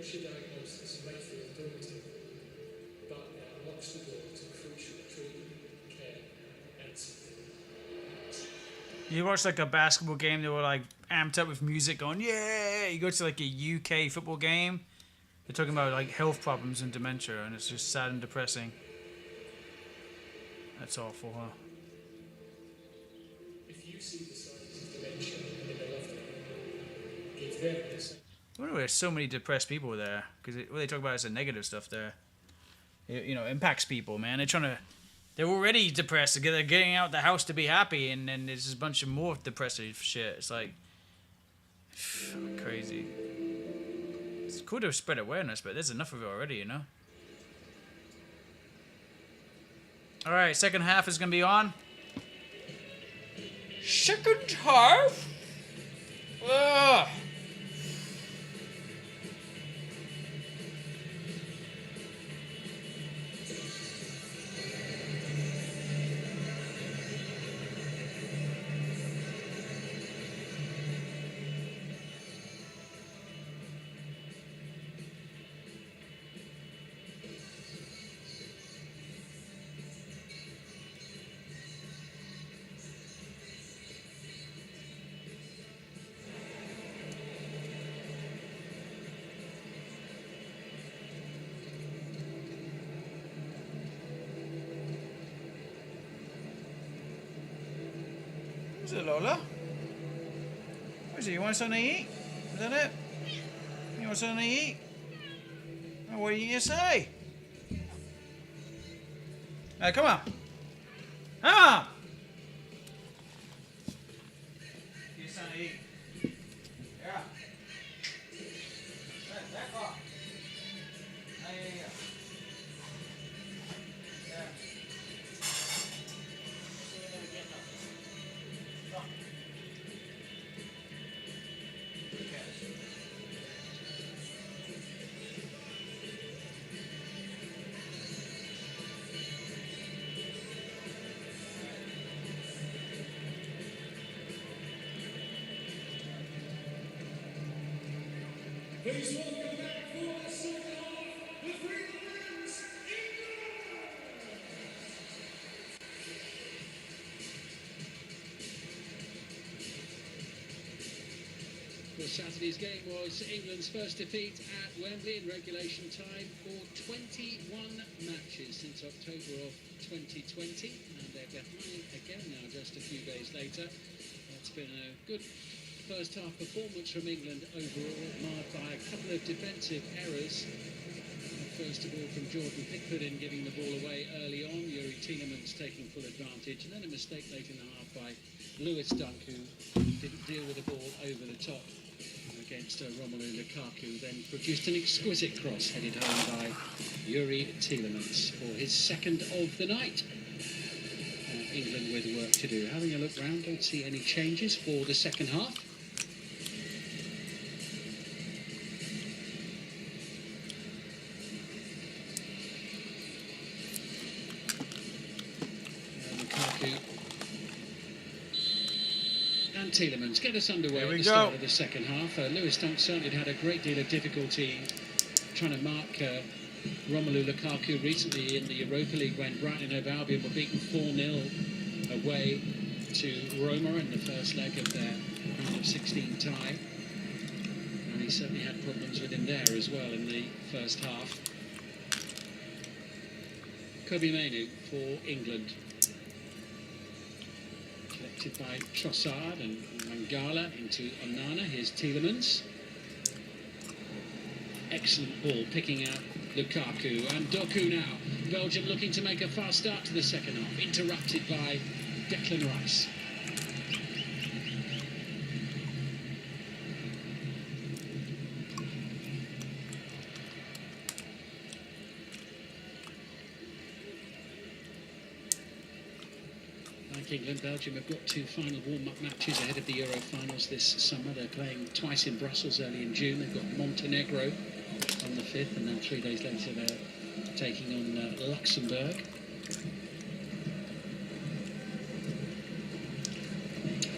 premature diagnosis may feel daunting, but it unlocks the door to crucial treatment, care, and support. You watch like a basketball game, they were like amped up with music going, yeah. You go to like a UK football game, they're talking about like health problems and dementia, and it's just sad and depressing. That's awful, huh? If you see the signs of dementia in a beloved one, give them the same. I wonder why there's so many depressed people there, because what they talk about is the negative stuff there. It, impacts people, man. They're already depressed. They're getting out the house to be happy, and then there's just a bunch of more depressive shit. It's like crazy. It's cool to spread awareness, but there's enough of it already, All right, second half is gonna be on. Second half. Ugh. Is it Lola? What is it? You want something to eat? Is that it? You want something to eat? Oh, what are you gonna say? Hey, come on. Come on! Get something to eat. Yeah. Back off. Yeah. Yeah. Please welcome back for the second half, the Three Lions, England! Well, Saturday's game was England's first defeat at Wembley in regulation time for 21 matches since October of 2020, and they're behind again now just a few days later. It's been a good first half performance from England overall, marred by a couple of defensive errors. First of all from Jordan Pickford in giving the ball away early on, Yuri Tielemans taking full advantage, and then a mistake late in the half by Lewis Dunk, who didn't deal with the ball over the top against Romelu Lukaku, then produced an exquisite cross headed home by Yuri Tielemans for his second of the night. England with work to do. Having a look round, don't see any changes for the second half. Lukaku and Tielemans get us underway at the start of the second half. Lewis Dunk certainly had a great deal of difficulty trying to mark Romelu Lukaku recently in the Europa League when Brighton and Hove Albion were beaten 4-0 away to Roma in the first leg of their round of 16 tie. And he certainly had problems with him there as well in the first half. Kobe Mainoo for England. Collected by Trossard and Mangala into Onana. Here's Tielemans. Excellent ball, picking out Lukaku and Doku now. Belgium looking to make a fast start to the second half, interrupted by Declan Rice. Like England, Belgium have got two final warm-up matches ahead of the Euro finals this summer. They're playing twice in Brussels early in June. They've got Montenegro on the 5th, and then 3 days later they're taking on Luxembourg.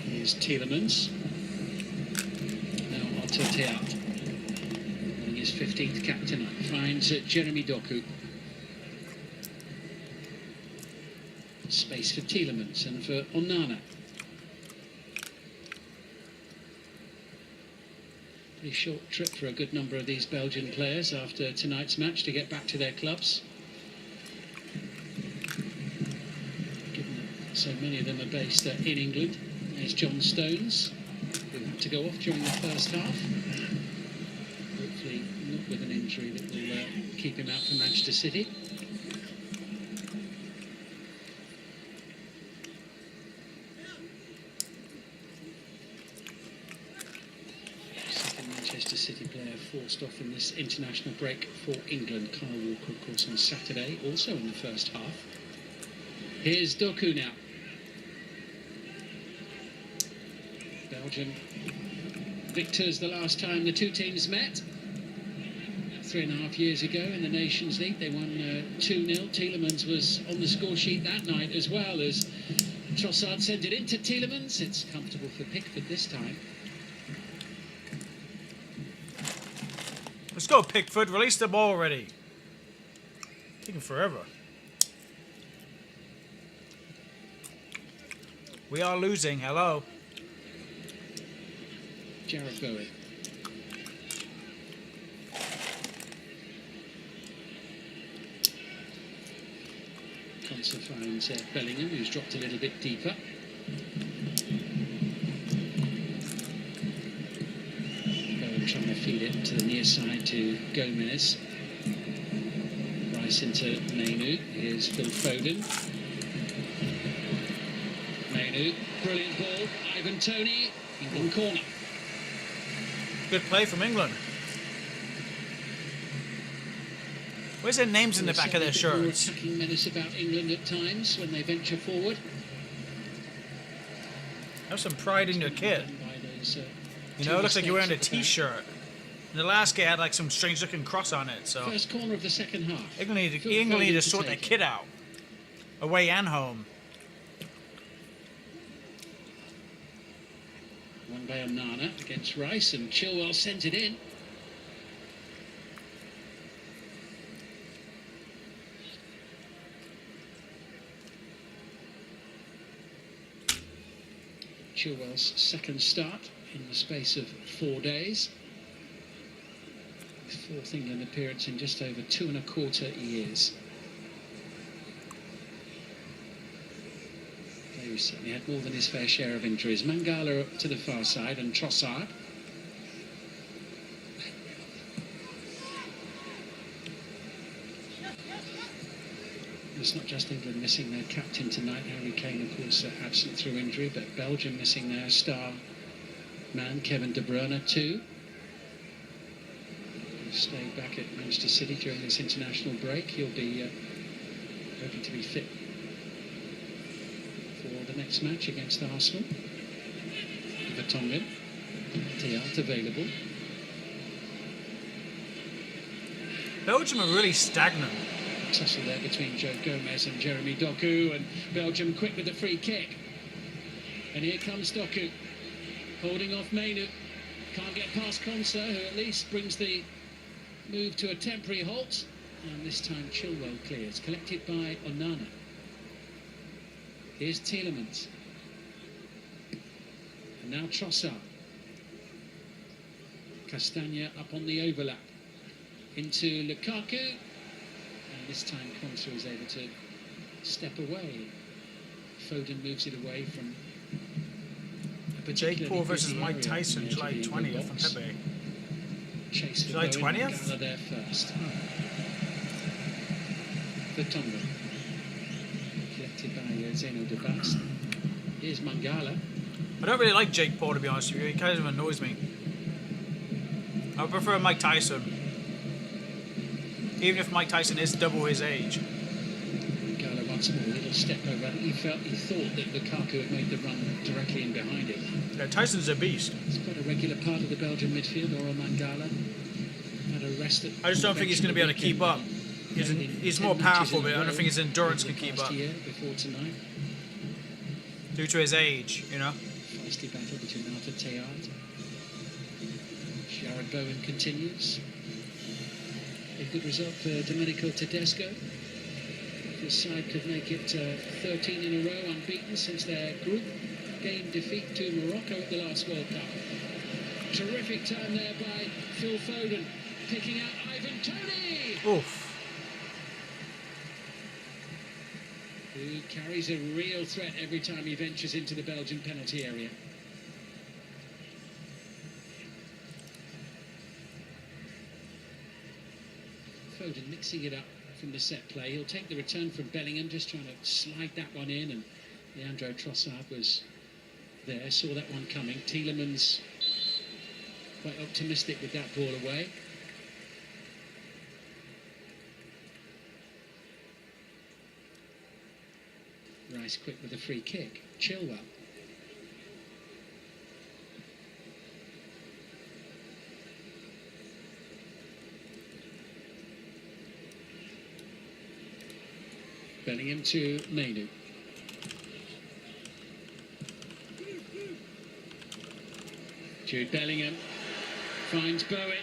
Here's Tielemans. Now Artur Theat. Running his 15th cap tonight. Finds Jeremy Doku. Space for Tielemans and for Onana. Pretty short trip for a good number of these Belgian players after tonight's match to get back to their clubs. Given that so many of them are based in England. There's John Stones, who had to go off during the first half. Hopefully not with an injury that will keep him out for Manchester City. Second Manchester City player forced off in this international break for England. Kyle Walker, of course, on Saturday, also in the first half. Here's Doku now. Belgium victors the last time the two teams met 3.5 years ago in the Nations League. They won 2-0. Tielemans was on the score sheet that night as well as Trossard sent it into Tielemans. It's comfortable for Pickford this time. Let's go, Pickford. Release the ball already. Taking forever. We are losing. Hello. Jared Bowen. Conser finds Bellingham, who's dropped a little bit deeper. Bowen trying to feed it to the near side to Gomez. Rice into Mainu. Here's Phil Foden. Mainu, brilliant ball. Ivan Toney, England corner. Good play from England. Where's their names in the back of their shirts? Attacking menace about England at times when they venture forward. Have some pride in your kit. You know, it looks like you're wearing a t-shirt. And the last guy had like some strange looking cross on it, so First corner of the second half. England need to sort their kit out. Away and home. One by Onana against Rice, and Chilwell sent it in. Chilwell's second start in the space of 4 days. His fourth England appearance in just over 2.25 years. He certainly had more than his fair share of injuries. Mangala up to the far side and Trossard. It's not just England missing their captain tonight. Harry Kane, of course, absent through injury, but Belgium missing their star man, Kevin De Bruyne, too. Who stayed back at Manchester City during this international break. He'll be hoping to be fit for the next match against Arsenal. Vertonghen, Thiago available. Belgium are really stagnant. Tussle there between Joe Gomez and Jeremy Doku, and Belgium quick with the free kick. And here comes Doku, holding off Mainu. Can't get past Conser, who at least brings the move to a temporary halt. And this time Chilwell clears, collected by Onana. Here's Tielemans. And now Trossard. Castagna up on the overlap. Into Lukaku. And this time Conser is able to step away. Foden moves it away from... Jake Paul versus Mike Tyson, July 20th from Pepe. Chase July 20th? Mangala there first. Vertonghen. Collected by Zeno de Bast. Here's Mangala. I don't really like Jake Paul, to be honest with you. He kind of annoys me. I prefer Mike Tyson. Even if Mike Tyson is double his age. Mangala once more, a little step over. He thought that Lukaku had made the run directly in behind him. Yeah, Tyson's a beast. He's quite a regular part of the Belgian midfield, or Mangala. Had a rest at I just don't think he's going to be able to keep up. He's more powerful, but I don't think his endurance can keep up. Before tonight. Due to his age, you know. Feisty battle between Arthur Théard. Jared Bowen continues. A good result for Domenico Tedesco. This side could make it 13 in a row unbeaten since their group game defeat to Morocco at the last World Cup. Terrific turn there by Phil Foden, picking out Ivan Toney, who carries a real threat every time he ventures into the Belgian penalty area. Foden mixing it up from the set play. He'll take the return from Bellingham, just trying to slide that one in, and Leandro Trossard was there, saw that one coming. Tielemans quite optimistic with that ball away. Rice quick with a free kick. Chilwell. Bellingham to Mainu. Jude Bellingham finds Bowen.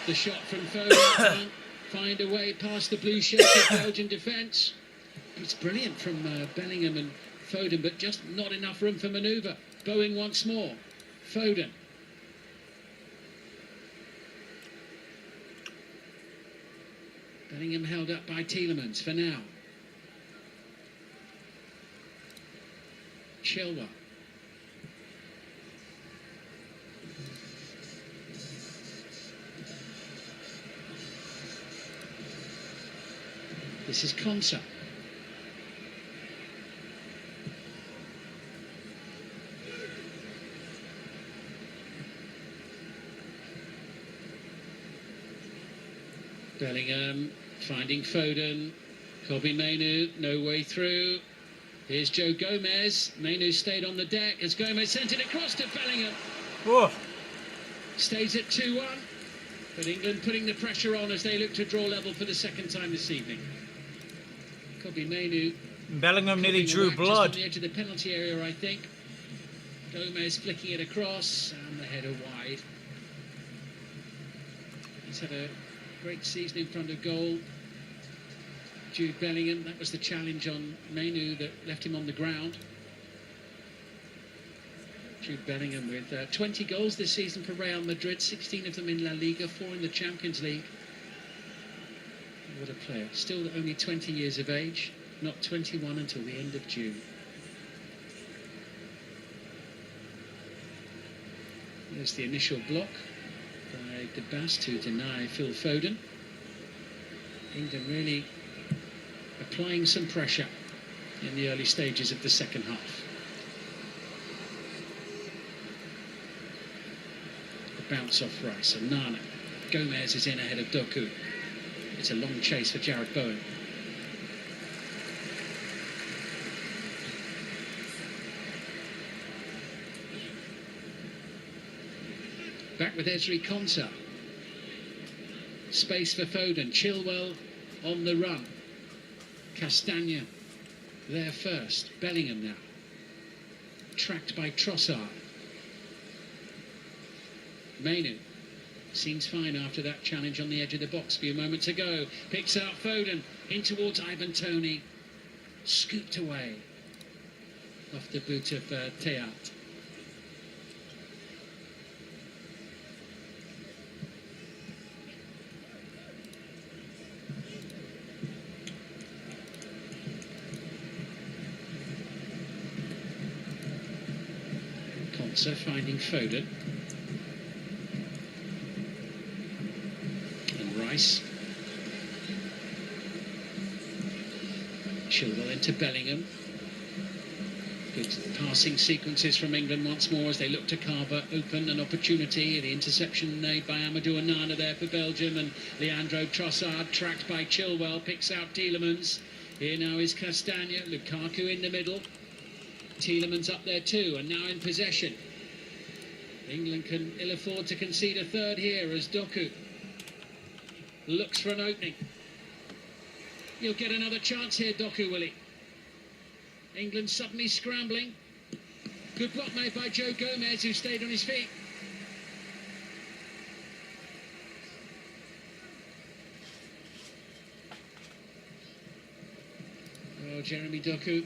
The shot from Foden. Find a way past the blue shirt of Belgian defence. It's brilliant from Bellingham and Foden, but just not enough room for manoeuvre. Bowen once more. Foden. Bellingham held up by Tielemans for now. Chilwell. This is Konsa. Bellingham finding Foden. Kobe Mainu, no way through. Here's Joe Gomez. Mainu stayed on the deck as Gomez sent it across to Bellingham. Oh. Stays at 2-1. But England putting the pressure on as they look to draw level for the second time this evening. Kobe Mainu. Bellingham nearly drew blood. Just on the edge of the penalty area, I think. Gomez flicking it across, and the header wide. He's had a great season in front of goal. Jude Bellingham, that was the challenge on Mainu that left him on the ground. Jude Bellingham with 20 goals this season for Real Madrid, 16 of them in La Liga, 4 in the Champions League. What a player. Still only 20 years of age, not 21 until the end of June. There's the initial block by De Bas to deny Phil Foden. England really applying some pressure in the early stages of the second half. A bounce off Rice and Nana. Gomez is in ahead of Doku. It's a long chase for Jared Bowen. Back with Ezri Konsa. Space for Foden. Chilwell on the run. Castagna there first. Bellingham now. Tracked by Trossard. Mainu seems fine after that challenge on the edge of the box a few moments ago. Picks out Foden in towards Ivan Toney. Scooped away off the boot of Teat. Konsa finding Foden. And Rice. Chilwell into Bellingham. Good passing sequences from England once more as they look to carve open an opportunity. The interception made by Amadou Onana there for Belgium, and Leandro Trossard tracked by Chilwell picks out Tielemans. Here now is Castagna. Lukaku in the middle. Tielemans up there too, and now in possession. England can ill afford to concede a third here as Doku looks for an opening. He'll get another chance here, Doku, will he? England suddenly scrambling. Good block made by Joe Gomez, who stayed on his feet. Oh, Jeremy Doku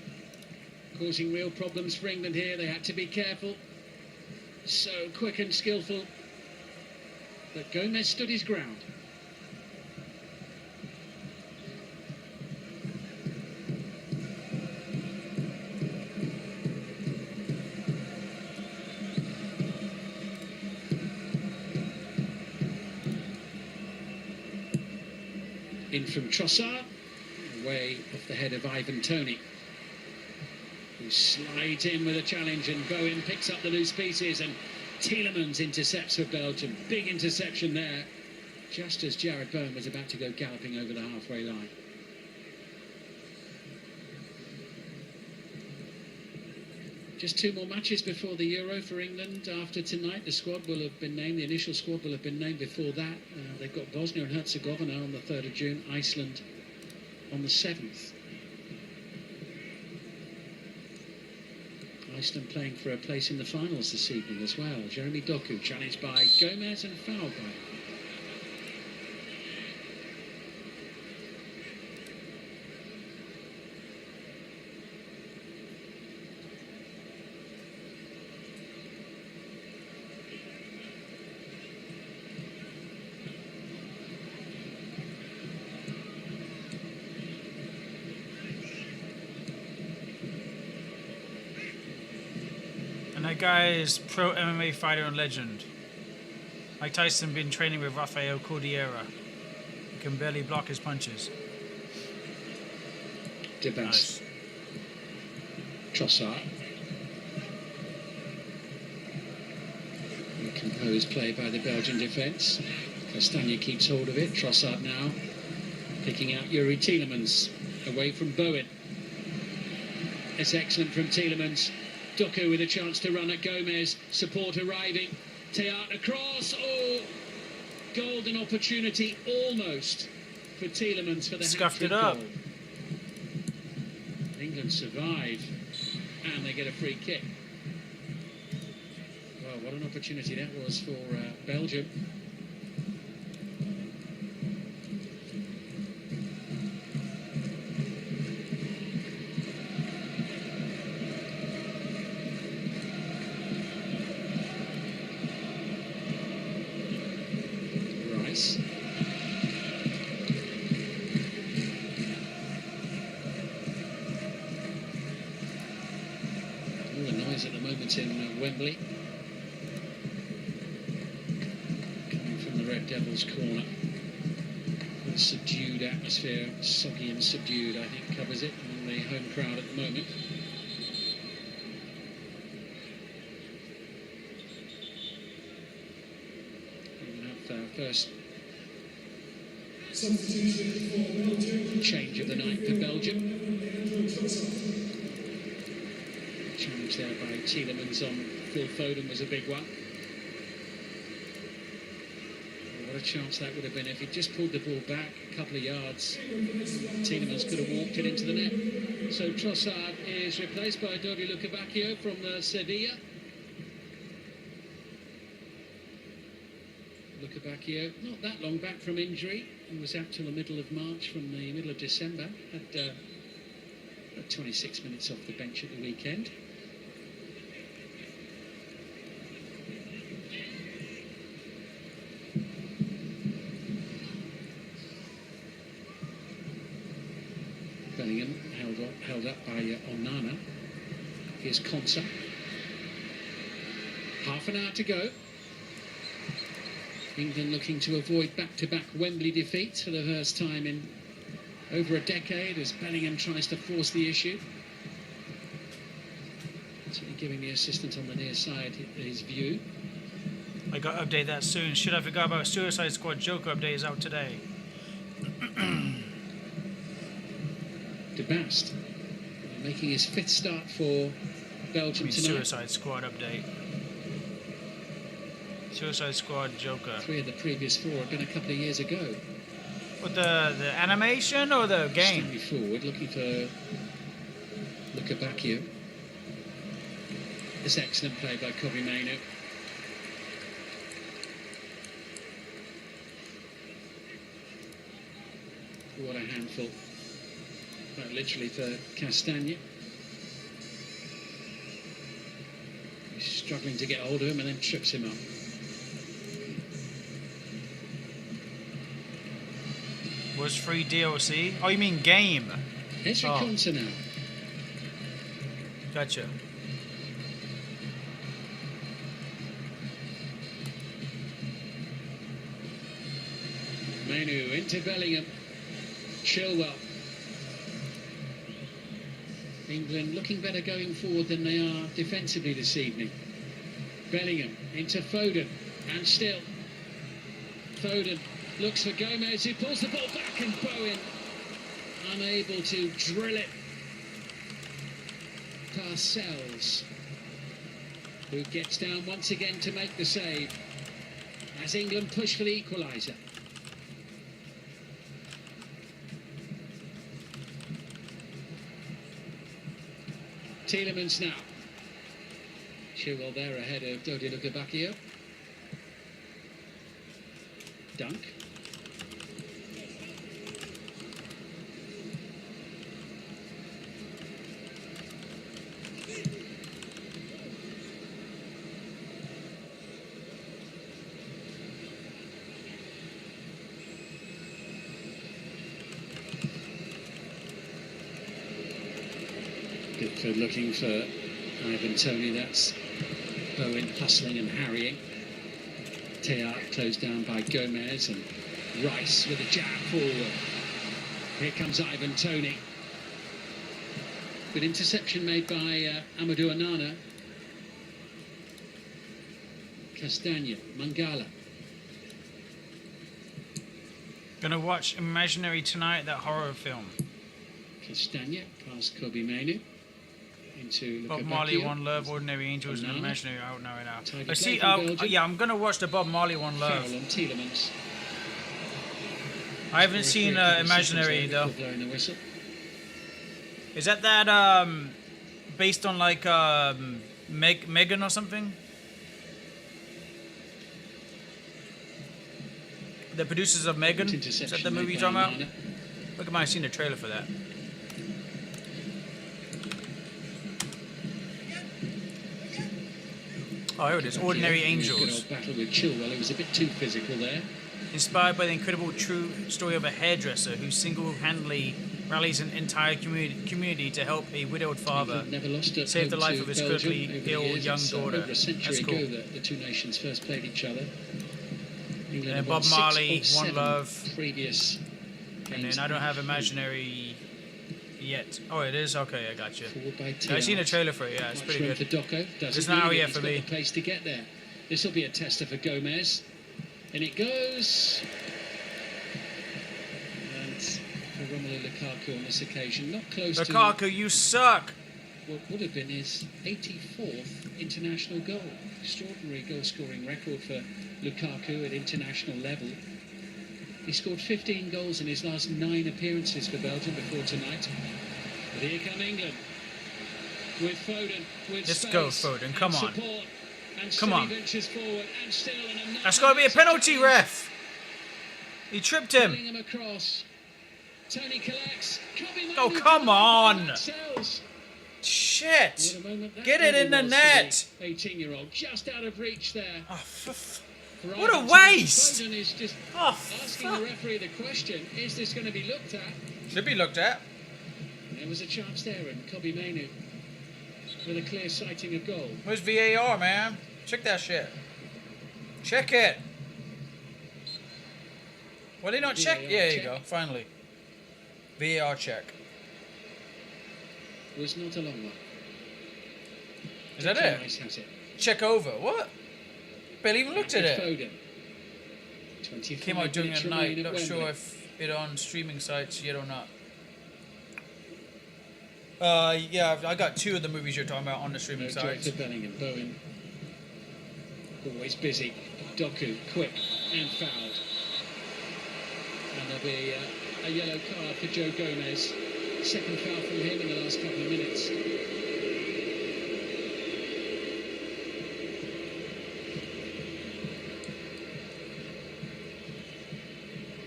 causing real problems for England here. They had to be careful. So quick and skillful. But Gomez stood his ground. In from Trossard, away off the head of Ivan Toney, who slides in with a challenge, and Bowen picks up the loose pieces, and Tielemans intercepts for Belgium. Big interception there, just as Jared Bowen was about to go galloping over the halfway line. Just 2 more matches before the Euro for England. After tonight, the squad will have been named. The initial squad will have been named before that. They've got Bosnia and Herzegovina on the 3rd of June, Iceland on the 7th. Iceland playing for a place in the finals this evening as well. Jeremy Doku challenged by Gomez and fouled by him. And that guy is pro MMA fighter and legend. Mike Tyson been training with Rafael Cordillera. He can barely block his punches. Nice. Trossard. Composed play by the Belgian defence. Castagna keeps hold of it. Trossard now picking out Yuri Tielemans away from Bowen. It's excellent from Tielemans. Doku with a chance to run at Gomez. Support arriving. Teat across. Oh, golden opportunity almost for Tielemans for the Scuffed it hat-trick up. goal. England survive, and they get a free kick. Well, what an opportunity that was for Belgium. Rice. All the noise at the moment in Wembley. Coming from the Red Devils' corner. A subdued atmosphere, soggy and subdued, I think, covers it, and the home crowd at the moment. We have first change of the night for Belgium. Challenge there by Tielemans on Phil Foden was a big one. What a chance that would have been if he'd just pulled the ball back a couple of yards. Tielemans could have walked it into the net. So Trossard is replaced by Dodi Lukebakio from Sevilla. Lukebakio, not that long back from injury. He was out till the middle of March, from the middle of December. Had 26 minutes off the bench at the weekend. Bellingham held up by Onana. Here's Konsa. Half an hour to go. England looking to avoid back-to-back Wembley defeats for the first time in over a decade as Bellingham tries to force the issue. Certainly giving the assistant on the near side his view. I got to update that soon. Shit, I forgot about Suicide Squad Joker update is out today. De Bast making his 5th start for Belgium tonight. Suicide Squad update. Suicide Squad Joker. 3 of the previous 4 had been a couple of years ago. What, the animation or the game? Stanley forward, looking for Lukebakio. This excellent play by Kobe Mainu. What a handful. quite literally for Castagna. He's struggling to get hold of him and then trips him up. Was free DLC? Oh, you mean game? Ezra Oh. Konsa now. Gotcha. Manu into Bellingham. Chilwell. England looking better going forward than they are defensively this evening. Bellingham into Foden. And still. Foden looks for Gomez, who pulls the ball back, and Bowen unable to drill it. Parcells, who gets down once again to make the save as England push for the equaliser. Tielemans now. Chilwell there ahead of Dodi Lukebakio. Dunk. Good looking for Ivan Toney. That's Bowen hustling and harrying. Teart closed down by Gomez, and Rice with a jab forward. Here comes Ivan Toney. Good interception made by Amadou Onana. Castagna, Mangala. Gonna watch Imaginary tonight, that horror film. Castagna past Kobe Mainu. Into Bob Lukebakio. Marley, One Love, Ordinary Angels, and Onana. Imaginary out now right now. Tidy I see. play from Belgium. Yeah, I'm gonna watch the Bob Marley, One Love. Foul on Tielemans. I haven't seen Imaginary though. Blowing the whistle. Is that based on like Megan or something? The producers of Megan. Good Is that interception the movie made you're by talking about? Onana. Look, I might have seen the trailer for that. Oh, here it is. Ordinary Good Angels. old battle with Chilwell. It was a bit too physical there. Inspired by the incredible true story of a hairdresser who single-handedly rallies an entire community to help a widowed father England never lost a save the hope life to of his Belgium critically over the ill years. young It's, daughter. over a century That's ago cool. that the two nations first played each other. England And have Bob won Marley, 6 of One 7 Love. previous And games then I don't have at home. Imaginary yet. Oh, it is? Okay, I got you. Forward by I've seen a Teart. trailer for it, yeah, it's Much pretty room good. for Doko. It's not out yet He's for got me. the pace to get there. This will be a tester for Gomez. And it goes. And for Romelu Lukaku on this occasion, not close to Lukaku, you suck! what would have been his 84th international goal. Extraordinary goal-scoring record for Lukaku at international level. He scored 15 goals in his last 9 appearances for Belgium before tonight. But here come England with Foden, with Let's space go, Foden, and come on. support, and Come on. ventures forward, and still another That's got to be a penalty, ref! He tripped him! Bellingham across. Tony collects. Oh, come on! Sells. Shit! What a moment that Get it really in the was net! for the 18-year-old, just out of reach there. Oh, For what a Ivan waste! Foden is just Oh, asking the referee the question, is this going to be looked at? should be looked at. There was a chance there, and Kobe Mainu with a clear sighting of goal. Where's VAR, man? Check that shit. Check it. Well, they not check. VAR Yeah, there you check. go. Finally. VAR check. Was not a long one. Is that Declan it? Rice has it. Check over. What? Barely even looked at it. Foden. 25 Came out during minutes the night. remain at Not sure Wembley. if it on streaming sites yet or not. Yeah, I got 2 of the movies you're talking about on the streaming No joy sites. for Bellingham. Bowen always busy. Doku quick and fouled. And there'll be a yellow card for Joe Gomez. Second foul from him in the last couple of minutes.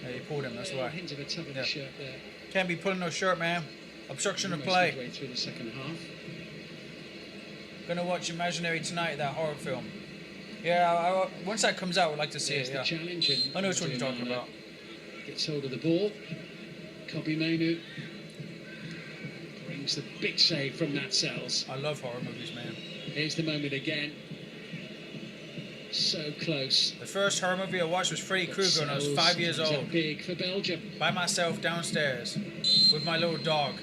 Yeah, you pulled him, that's A why. hint of a tug of Yeah. the shirt there. Can't be pulling no shirt, man. Obstruction of Almost play. midway through the second half. Gonna watch Imaginary tonight, that horror film. Yeah, once that comes out, I'd like to see There's it. the Yeah, challenge, and I know which one you're talking about. Gets hold of the ball. Kobe Mainu brings the big save from Matt Sells. I love horror movies, man. Here's the moment again. So close. The first horror movie I watched was Freddy But Krueger when I was Sells 5 years comes up old. big for Belgium. By myself downstairs with my little dog.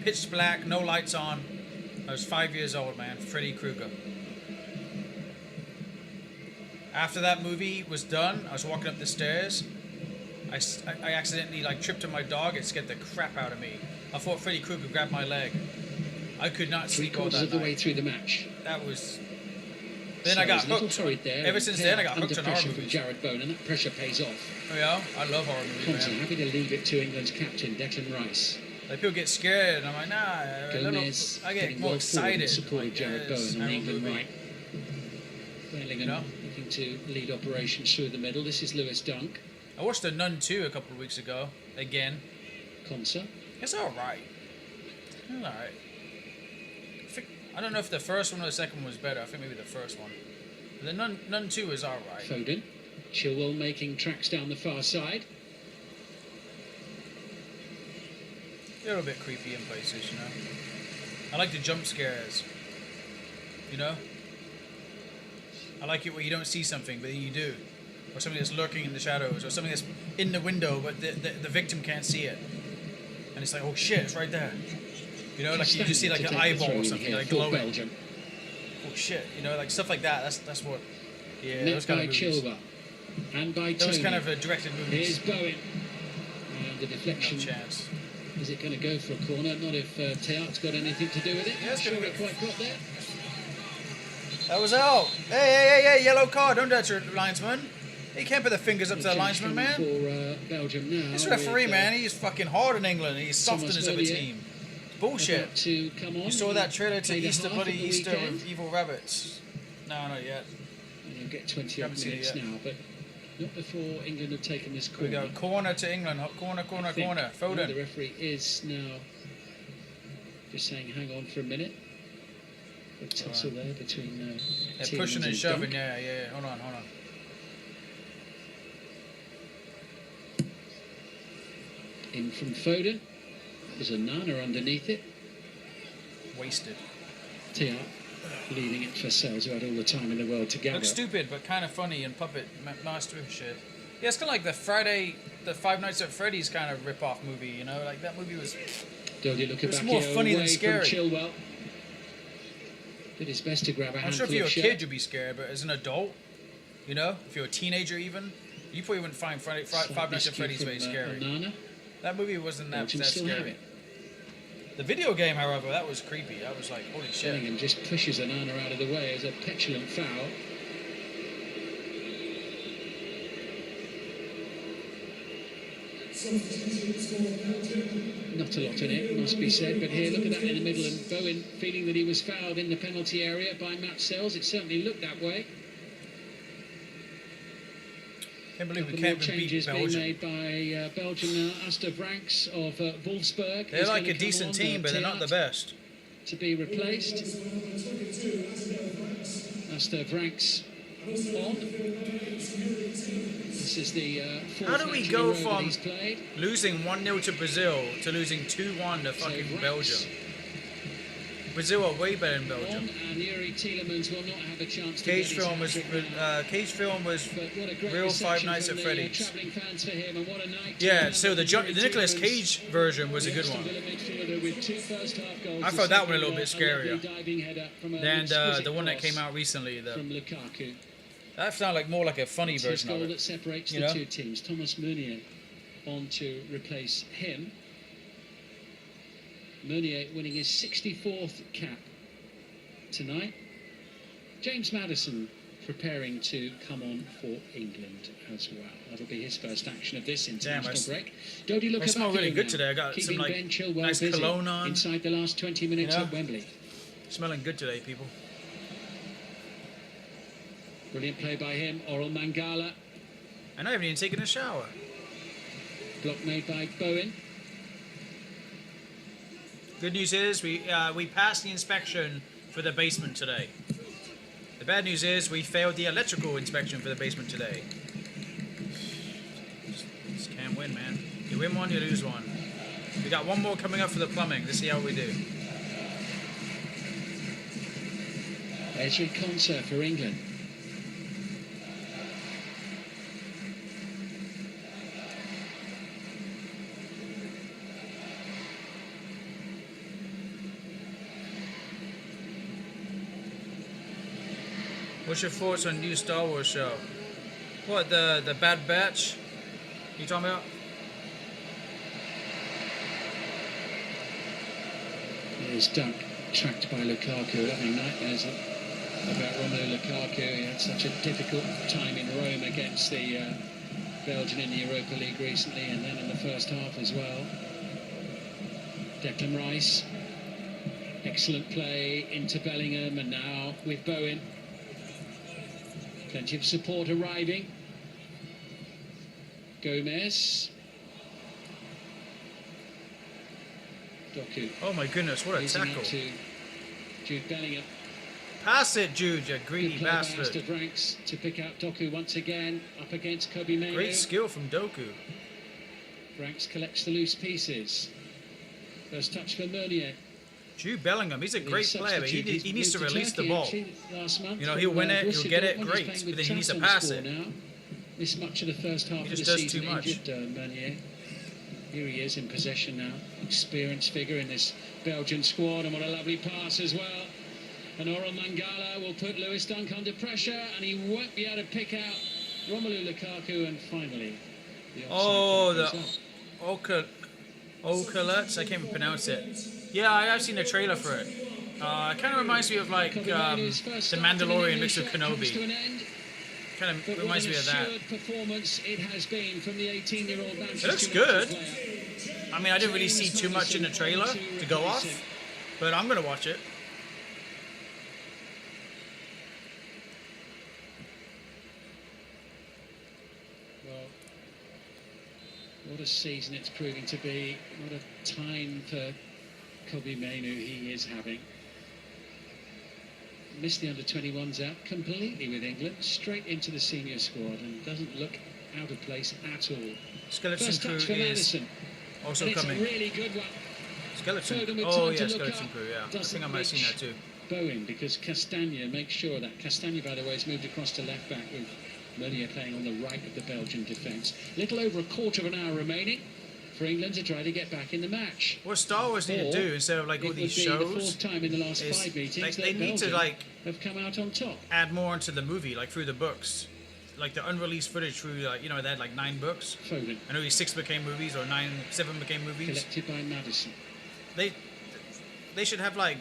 Pitch black, no lights on. I was 5 years old, man. Freddy Krueger. After that movie was done, I was walking up the stairs. I accidentally like tripped on my dog. It scared the crap out of me. I thought Freddy Krueger grabbed my leg. I could not Three sleep all quarters that of the night. way through the match. That was. Then I got So, a little hooked. hurried there, Ever and since Taylor then, I got hooked under on horror pressure from movies. Jared Bone, and that pressure pays off. Oh yeah, I love horror movies, Thompson man. happy to leave it to England's captain, Declan Rice. Like people get scared, and I'm like, nah. Gomez I get getting more well forward in excited. support of Like, Jared yes, Bowen on the horror England movie. right. Bellingham You know? looking to lead operations through the middle. This is Lewis Dunk. I watched The Nun 2 a couple of weeks ago. Again, Conser. it's all right. It's all right. I don't know if the first one or the second one was better. I think maybe the first one. But the Nun 2 is all right. Foden. Chilwell making tracks down the far side. A little bit creepy in places, you know. I like the jump scares. You know. I like it where you don't see something, but then you do. Or something that's lurking in the shadows, or something that's in the window, but the victim can't see it. And it's like, oh shit, it's right there. You know, like you just see like an eyeball or something, like glowing. Belgium. Oh shit, you know, like stuff like that. That's what. Yeah, Met those kind by of movies. Chilwell. And by Those Tony. kind of directed Here's movies. Bowen. And the No deflection. chance. Is it going to go for a corner? Not if Teat's got anything to do with it. Yeah, it's Not gonna sure go- it quite got there. That was out. Hey, yellow card. Don't touch your linesman. You can't put the fingers up to the Change linesman, man. For Belgium now. This referee, with, man, he's fucking hard in England. He's soft on Thomas his other Meunier team. Bullshit. about to come on. You saw that trailer to Played a Easter, half bloody at the Easter weekend. with Evil Rabbits. No, not yet. And you'll get 20 odd Haven't seen it minutes yet. now, but not before England have taken this We corner. go corner to England. Corner, I think corner. The Foden. referee is now just saying, hang on for a minute. A tussle there between They're Tielemans pushing and and shoving. Dunk. Yeah. Hold on. In from Foden. There's a Nana underneath it. Wasted. Tia leading it for Sells, who had all the time in the world to gather. Looks stupid, but kind of funny and puppet master shit. Yeah, it's kind of like the Five Nights at Freddy's kind of rip-off movie, you know? Like, that movie was... Dodi looking It's back more here funny than away scary. from Chilwell. Did his best to grab a I'm handful sure if you're a of kid, shirt. you'd be scared, but as an adult, you know? If you're a teenager even, you probably wouldn't find Five Nights at Freddy's very scary. Nana. That movie wasn't that Belgium still have scary. it. The video game, however, that was creepy. I was like, holy shit. Bellingham just pushes Anana out of the way as a petulant foul. Not a lot in it, must be said, but here, look at that in the middle, and Bowen feeling that he was fouled in the penalty area by Matt Sells. It certainly looked that way. Can't believe we Couple more can't even beat changes being Belgium. made by Belgium now. Asta Vranks of Wolfsburg. They're is like gonna a come decent on, team, but they're not the Teat best. to be replaced. Asta Vranks on. This is the fourth How do we match go in a row that from he's played. losing 1-0 to Brazil to losing 2-1 to fucking Vranks Belgium? Brazil are way better than on, Belgium. and Yuri Tielemans will not have a chance to Cage get his film was hat-trick. Cage film was But what a great real reception Five Nights from at the, Freddy's. travelling fans for him, and what a night to Yeah, remember so the Yuri Nicolas Tielemans. Cage version was a good Aston one. Villa midfielder with 2 first-half goals. I The thought that one a second, little bit lovely scarier diving header from an than exquisite the one that cross came out recently. from Lukaku. That sounded like more like a funny It's his version of goal that it. separates You the know? two teams. Thomas Meunier on to replace him. Meunier winning his 64th cap tonight. James Maddison preparing to come on for England as well. That'll be his first action of this international break. Dodi look I smell about really here good now, today. I got some keeping like Ben Chilwell nice busy cologne on. inside the last 20 minutes You know? at Wembley. Smelling good today, people. Brilliant play by him. Oral Mangala. And I haven't even taken a shower. Block made by Bowen. Good news is we passed the inspection for the basement today. The bad news is we failed the electrical inspection for the basement today. Just can't win, man. You win one, you lose one. We got one more coming up for the plumbing. Let's see how we do. Ezri Konsa for England. What's your thoughts on new Star Wars show? What, the Bad Batch? You talking about? Here's Dunk, tracked by Lukaku, having nightmares about Romelu Lukaku. He had such a difficult time in Rome against the Belgian in the Europa League recently, and then in the first half as well. Declan Rice, excellent play into Bellingham, and now with Bowen. Plenty of support arriving. Gomez. Doku. Oh my goodness, what a Losing tackle. it to Jude Bellingham. Pass it, Jude, you Good greedy play by Alistair bastard. Franks to pick out Doku once again, up against Kobe Mainoo. Great skill from Doku. Franks collects the loose pieces. First touch for Meunier. Jude Bellingham, he's a The great player, but substitute, he needs to moved release the Turkey, ball. actually, last month You know, from, he'll win it, Borussia he'll get it, Dortmund. He's great, playing but with then he needs to Trabzonspor pass it. now. Missed much of the first half He of just the does season, too much. injured Meunier. Here he is in possession now. Experienced figure in this Belgian squad, and what a lovely pass as well. And Oral Mangala will put Lewis Dunk under pressure, and he won't be able to pick out Romelu Lukaku, and finally the offside flag goes up. Okalets, I can't even pronounce it. Yeah, I have seen a trailer for it. It kind of reminds me of like Kobe Mainoo's first The start in Mandalorian mixed English with comes to Kenobi. an end. Kind But of reminds what me an of that. assured performance it has been from the 18-year-old Manchester looks United good. player. I mean, I didn't really see too much in the trailer to go off, but I'm gonna watch it. Well, what a season it's proving to be. What a time for Kobe Mainoo he is having. Missed the under-21s out completely with England, straight into the senior squad, and doesn't look out of place at all. Skeleton First Crew touch for is Madison. also And it's coming. a really good one. Skeleton. Foden with Oh time yeah, to look Skeleton up. Crew. Yeah, I Doesn't think I might have seen reach that too. Bowen, because Castagna makes sure that Castagna, by the way, has moved across to left back with Meunier playing on the right of the Belgian defence. Little over a quarter of an hour remaining for England to try to get back in the match. What Star Wars need to do instead of like It all these would be the shows fourth time in the last is 5 meetings like, that they need to Belgium like have come out on top. add more into the movie, like through the books, like the unreleased footage through like they had like 9 books. Foden, I know 6 became movies or 7 became movies. collected by Madison. They should have like.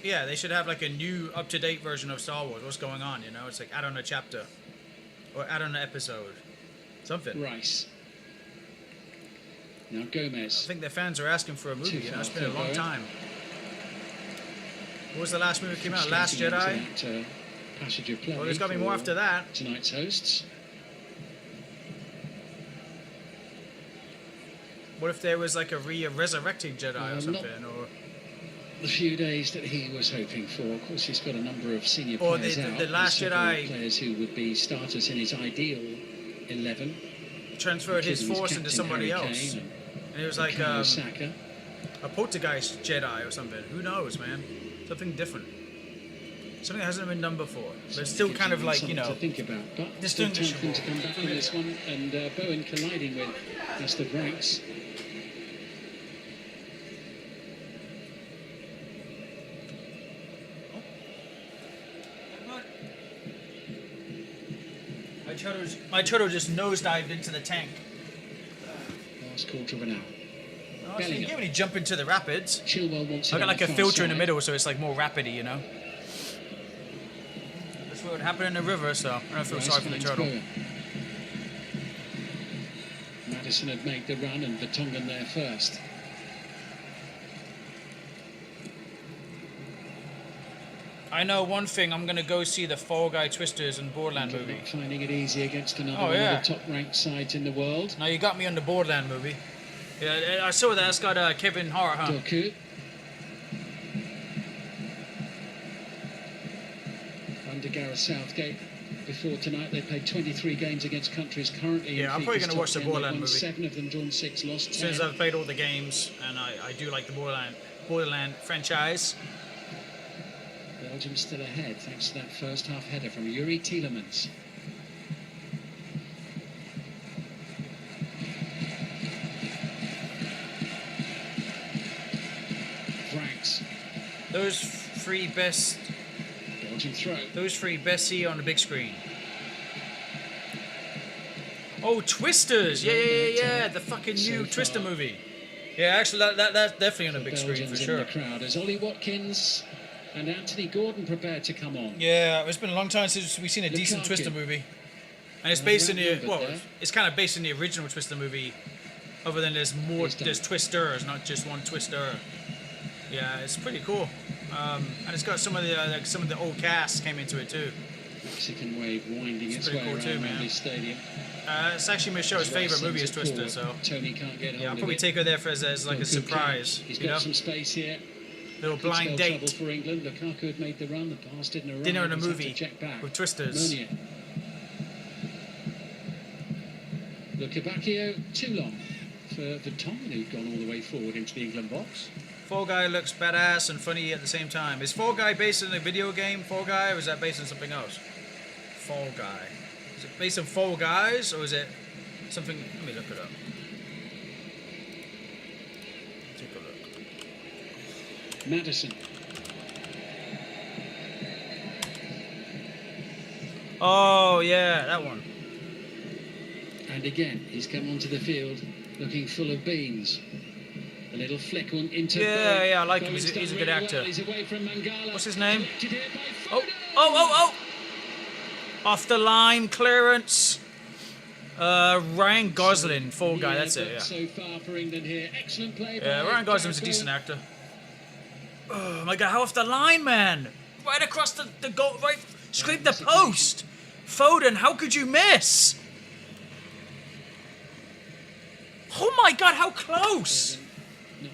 Yeah, they should have like a new, up-to-date version of Star Wars. What's going on? You know, it's like add on a chapter, or add on an episode, something. Rice. Now I Gomez. think their fans are asking for a movie. Too You know, it's far been a for long Bowen. time. What was the last movie that came out? Last Frustrating Jedi. into that, passage of play. Well, there's got to be more for after that. Tonight's hosts. What if there was like a resurrecting Jedi or not- something, or The few days that he was hoping for. Of course, he's got a number of senior Or players the out. Last and several Jedi- players who would be starters in his ideal 11. transferred his including force into captain, somebody Harry else, Kane and it was and like Bukayo Saka. a poltergeist Jedi or something. Who knows, man? Something different. Something that hasn't been done before, but it's still Gives kind of them like something to think about. But still distinguishable. tempting to come back on this one, and Bowen colliding with Mr. Franks. My turtle just nosedived into the tank. Last quarter of an hour. Oh, so you Bellingham. can't really jump into the rapids. Chilwell wants it I got on like the a far filter in the side. middle, so it's like more rapidy, you know. That's what would happen in the river, so I don't feel Rice sorry for the finds turtle. Bowen. Madison had made the run, and Vertonghen there first. I know one thing. I'm gonna go see the Fall Guy Twisters and Borderland England movie. not finding it easy against another Oh, one yeah. of the top-ranked sides in the world. Now you got me on the Borderland movie. Yeah, I saw that. That's got Kevin Hart, huh? Doku. Under Gareth Southgate. Before tonight, they played 23 games against countries currently in Yeah, I'm probably FIFA's going to watch the top 10. They've Borderland won movie. 7 of them, drawn 6, lost 10. As soon as I've played all the games, and I do like the Borderland franchise. Belgium still ahead thanks to that first half header from Yuri Tielemans. Franks. Those three best. Belgium throw. Those three best see on the big screen. Oh, Twisters! Yeah. The fucking new Twister movie. Yeah, actually, that's definitely on the big screen for sure. In the crowd as Ollie Watkins and Anthony Gordon prepared to come on. Yeah, it's been a long time since we've seen a decent Twister movie, and it's based in the it's kind of based in the original Twister movie. Other than there's Twisters, not just one Twister. Yeah, it's pretty cool, and it's got some of the old cast came into it too. Mexican wave winding its way cool around too, man. Wembley Stadium. It's actually Michelle's favourite movie is Twister, so Tony can't get hold I'll of probably it. take her there as like a surprise. He's got some space here. Little Could blind spell date. trouble for England. Lukaku had made the run. The pass didn't arrive. Dinner and a He's had to movie check back. with Twisters. Meunier. Lukebakio too long for Vertonghen, who'd gone all the way forward into the England box. Fall Guy looks badass and funny at the same time. Is Fall Guy based on a video game, Fall Guy, or is that based on something else? Fall Guy. Is it based on Fall Guys, or is it something? Let me look it up. Take a look. Madison. Oh yeah, that one. And again, he's come onto the field looking full of beans. A little flick on into Yeah, I like him. He's a good actor. Well. He's away from Mangala. What's his name? Oh. Off the line clearance. Ryan Gosling, Fall Guy. That's it. Yeah. So far for England here. Excellent play. Yeah, Ryan Gosling's a decent actor. Oh my God! How off the line, man! Right across the goal, right, scrape the post. Foden, how could you miss? Oh my God! How close!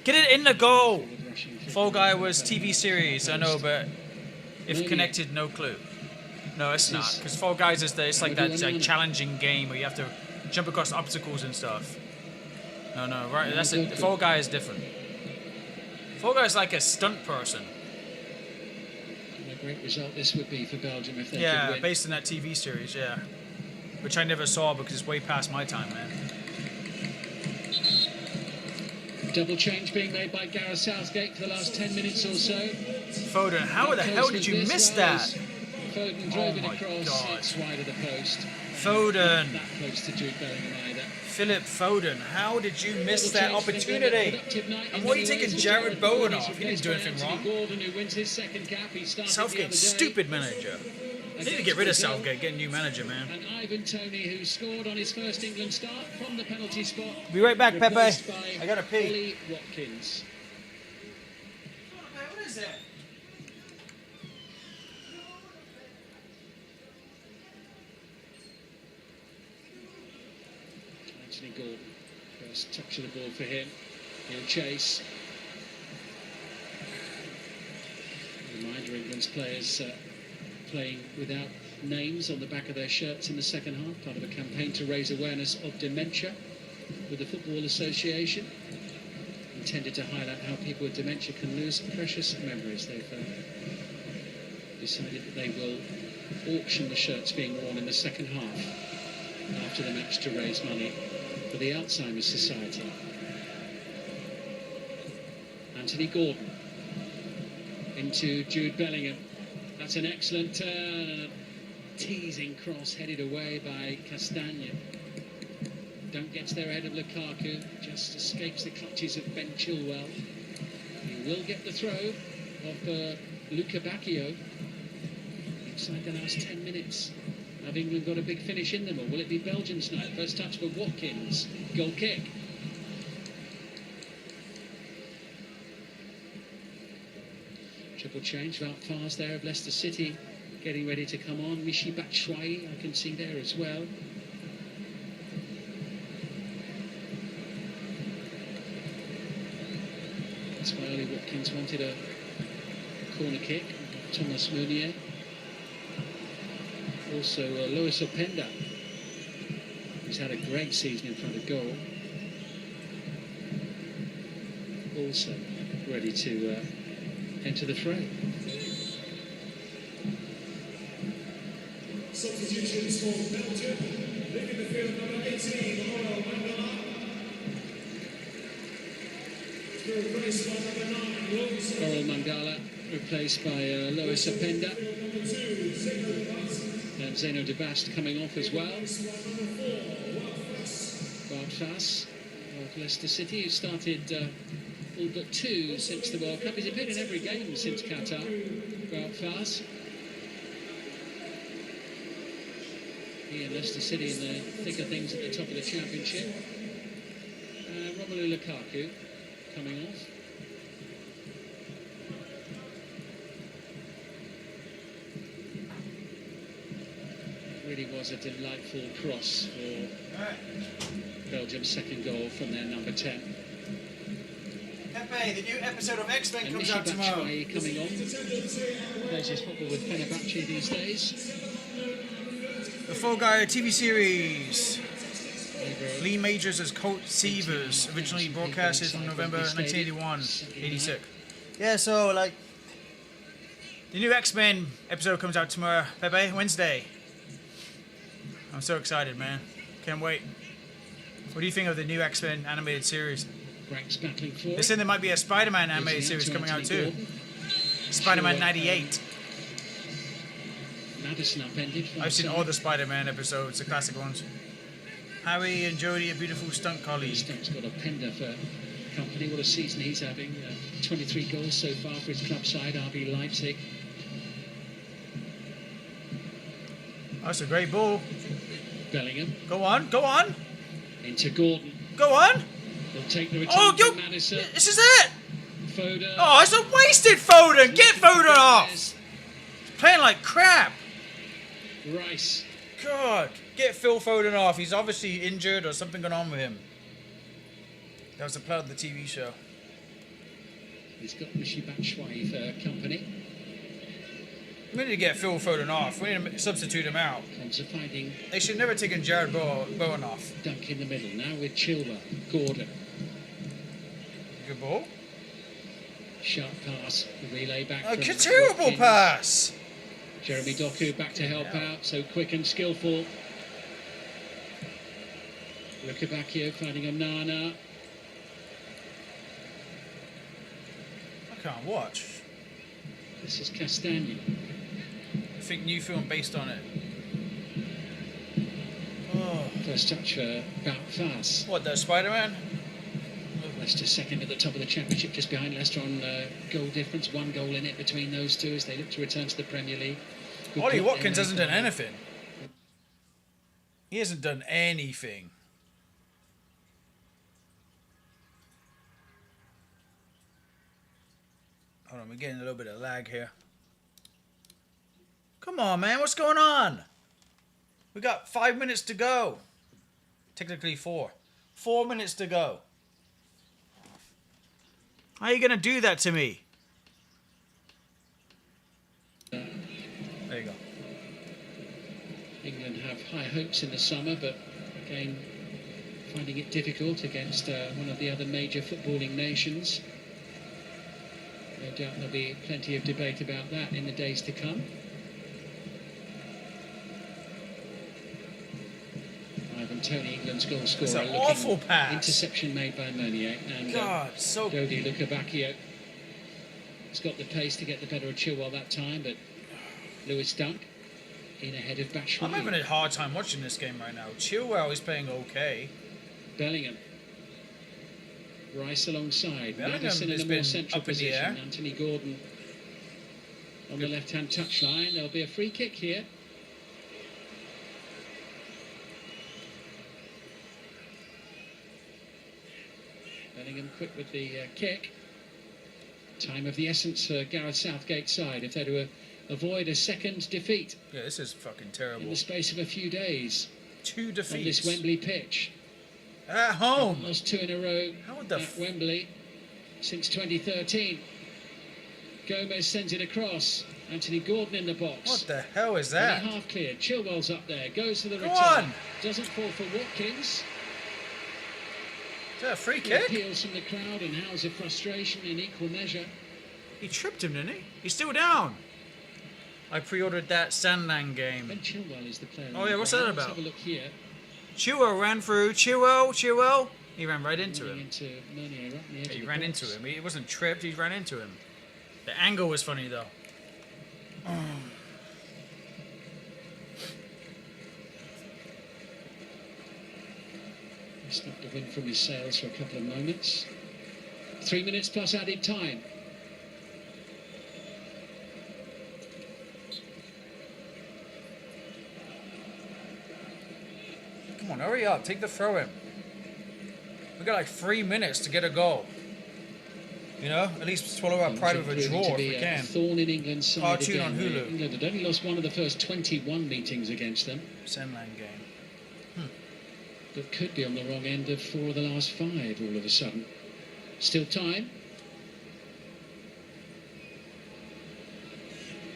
Get it in the goal. Fall Guy was TV series, I know, but if connected, no clue. No, it's not, because Fall Guys it's like that challenging game where you have to jump across obstacles and stuff. No, right, that's it. Fall Guy is different. Fall Guy is like a stunt person. And a great result this would be for Belgium if they could Yeah, win. based on that TV series, yeah. Which I never saw because it's way past my time, man. Double change being made by Gareth Southgate for the last 10 minutes or so. Foden, how the hell did you miss that? Foden drove it my across. God. It's wide of the post. Foden. Not that close to Jude Bellingham either. Philip Foden, how did you miss that opportunity? And why are you taking Jared Bowen off? He didn't do anything wrong. Gordon, who wins his second cap. He started Southgate's stupid manager. They need to get rid of Southgate, get a new manager, man. And Ivan Toney, who scored on his first England start from the penalty spot. Be right back, Pepe. replaced by I gotta pee. Ollie Watkins. What is that? Anthony Gordon, first touch of the ball for him. He'll chase. Reminder, England's players playing without names on the back of their shirts in the second half, part of a campaign to raise awareness of dementia with the Football Association, intended to highlight how people with dementia can lose precious memories. They've decided that they will auction the shirts being worn in the second half after the match to raise money for the Alzheimer's Society. Anthony Gordon into Jude Bellingham. That's an excellent turn and a teasing cross headed away by Castagna. Don't get there ahead of Lukaku, just escapes the clutches of Ben Chilwell. He will get the throw of Lukebakio. Inside the last 10 minutes, have England got a big finish in them, or will it be Belgium tonight? First touch for Watkins, goal kick. Triple change, Wout Faes there of Leicester City, getting ready to come on. Michy Batshuayi, I can see there as well. That's why Ollie Watkins wanted a corner kick. Thomas Meunier. Also Lewis Openda, who's had a great season in front of goal. Also ready to enter the fray. Substitutions for Belgium. Leaving the field, number 18, Laurel Mangala. Replaced by number 9, Lewis. Laurel Mangala replaced by Lois Openda. And Zeno de Bast coming off as well. Wout Faes of Leicester City, who started all but 2 since the World Cup. He's appeared in every game since Qatar. Wout Faes. He and Leicester City in the thick of things at the top of the championship. Romelu Lukaku coming off. Really was a delightful cross for Belgium's second goal from their number 10. Pepe, the new episode of X-Men And comes Michy out tomorrow. Batshuayi coming on. Plays his football with Fenerbahce these days. The Fall Guy TV series. Lee Majors as Colt Seavers, originally broadcasted from November 1981, 86. Yeah, so like the new X-Men episode comes out tomorrow, Pepe, Wednesday. I'm so excited, man. Can't wait. What do you think of the new X-Men animated series? Frank's battling for They said there might be a Spider-Man animated series coming out too. Spider-Man 98. Madison upended. I've seen all the Spider-Man episodes, the classic ones. Harry and Jodie, a beautiful stunt colleague. Stunt's got a pender for company. What a season he's having. 23 goals so far for his club side, RB Leipzig. That's a great ball. Bellingham Go on, go on, into Gordon. go on. They'll take the return Oh, from yo, Madison. this is it. Foden. Oh, it's a wasted Foden. Get Foden off. He's playing like crap. Rice. God, get Phil Foden off. He's obviously injured or something going on with him. That was the plot of the TV show. He's got Michy Batshuayi for company. We need to get Phil Foden off. We need to substitute him out. Cons are finding They should never taken Jared Bowen off. Dunk in the middle. Now with Chilwell. Gordon. Good ball. Sharp pass. The relay back A from terrible Watkins. pass. Jeremy Doku back to help out. So quick and skillful. Lukabakio finding a Nana. I can't watch. This is Castagna. I think new film based on it. Oh. First touch for Wout Faes. What, the Spider-Man? Leicester second at the top of the championship, just behind Leicester on goal difference. 1 goal in it between those two as they look to return to the Premier League. Good Ollie goal Watkins there. hasn't done anything. He hasn't done anything. Hold on, we're getting a little bit of lag here. Come on, man, what's going on? We got 5 minutes to go. Technically 4. 4 minutes to go. How are you going to do that to me? There you go. England have high hopes in the summer, but again, finding it difficult against one of the other major footballing nations. No doubt there'll be plenty of debate about that in the days to come. Ivan Toney, England's goal scorer. It's an looking- awful pass. Interception made by Meunier. And God, so... Dodi Lukabakio has got the pace to get the better of Chilwell that time, but Lewis Dunk in ahead of Batshuayi. I'm having a hard time watching this game right now. Chilwell is playing okay. Bellingham. Rice alongside. Bellingham Madison in has a more been central up in the position. air. Anthony Gordon on the left-hand touchline. There'll be a free kick here. Bellingham quick with the kick. Time of the essence for Gareth Southgate's side if they're to avoid a second defeat Yeah, this is fucking in terrible. the space of a few days 2 on defeats. this Wembley pitch. At home. Lost 2 in a row How the at Wembley. since 2013. Gomez sends it across. Anthony Gordon in the box. What the hell is that? Only half clear. Chilwell's up there. Goes for the Go return. on. Doesn't fall for Watkins. Is that a free Good kick? appeals from the crowd and howls of frustration in equal measure. He tripped him, didn't he? He's still down. I pre-ordered that Sandland game. Ben Chilwell is the player. Oh, on yeah, the what's ground. that Let's about? have a look here. Chilwell ran through. Chilwell. He ran right into Running him. into Meunier up the edge He of the ran box. into him. He wasn't tripped. He ran into him. The angle was funny though. He stopped the wind from his sails for a couple of moments. 3 minutes plus added time. Come on, hurry up. Take the throw in. We got like 3 minutes to get a goal. You know, at least swallow our pride with a Proving draw to if be we a can. thorn in England's side Cartoon again. on Hulu. England had only lost one of the first 21 meetings against them, Sandland game. but could be on the wrong end of 4 of the last 5 all of a sudden. Still time.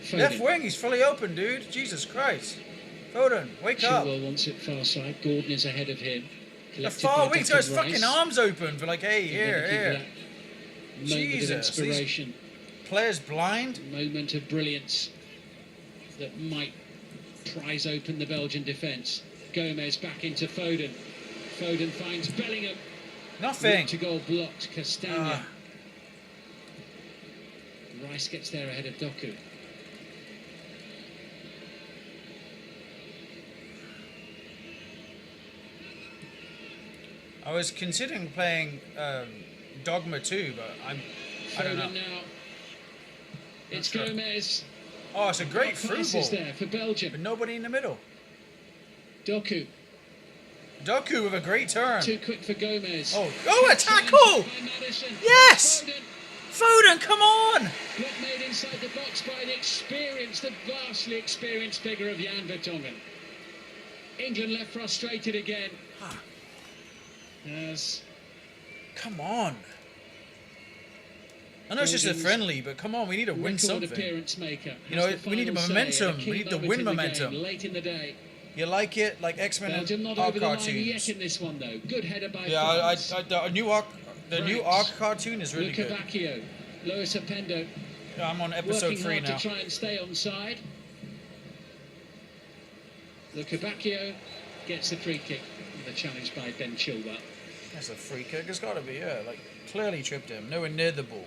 Foden. Left wing, he's fully open, dude. Jesus Christ. Foden, wake up. Chilwell wants it far side. Gordon is ahead of him. The Collected far by wing's got his Declan fucking Rice. arms open for like, hey, Looking here, for here. that Moment Jesus, of these- inspiration, Players blind. moment of brilliance that might prise open the Belgian defence. Gomez back into Foden. Foden finds Bellingham. Nothing. To goal blocked. Castagna. Ah. Rice gets there ahead of Doku. I was considering playing Dogma 2, but I don't know. Foden now. It's sure. Gomez. Oh, it's a great through Passes ball. there for But Belgium. nobody in the middle. Doku. Doku with a great turn. Too quick for Gomez. Oh, a tackle! By Maddison. Yes! Foden. Foden, come on! Block made inside the box by the vastly experienced figure of Jan Vertonghen. England left frustrated again. As Come on. I know it's just a Belgium's friendly, but come on, we need to win record something. appearance maker. You know, has the we need final momentum. say at a key We need to moment win in the momentum. game, late in the day. You like it? Like X-Men Belgium and not Arc over the line cartoons. yet in this one though. Good header by Yeah, France. the new Arc France. cartoon is really good. Lukavakio, Lois Opendo Yeah, I'm on episode working 3 hard now. to try and stay on side. Lukavakio gets the free kick. The challenge by Ben Chilwell. That's a free kick. It's got to be, yeah. Like, clearly tripped him. Nowhere near the ball.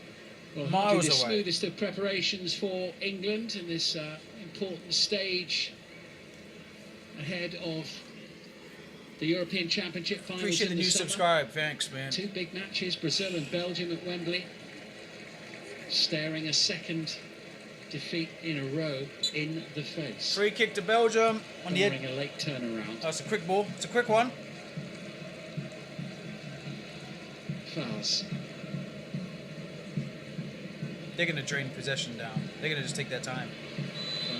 Well, Miles hardly the away. smoothest of preparations for England in this important stage ahead of the European Championship finals. Appreciate in the new summer. subscribe. Thanks, man. 2 big matches, Brazil and Belgium at Wembley, staring a second defeat in a row in the face. Free kick to Belgium on the Barring edge. a late turnaround. That's a quick ball. It's a quick one. Fouls. They're going to drain possession down. They're going to just take their time.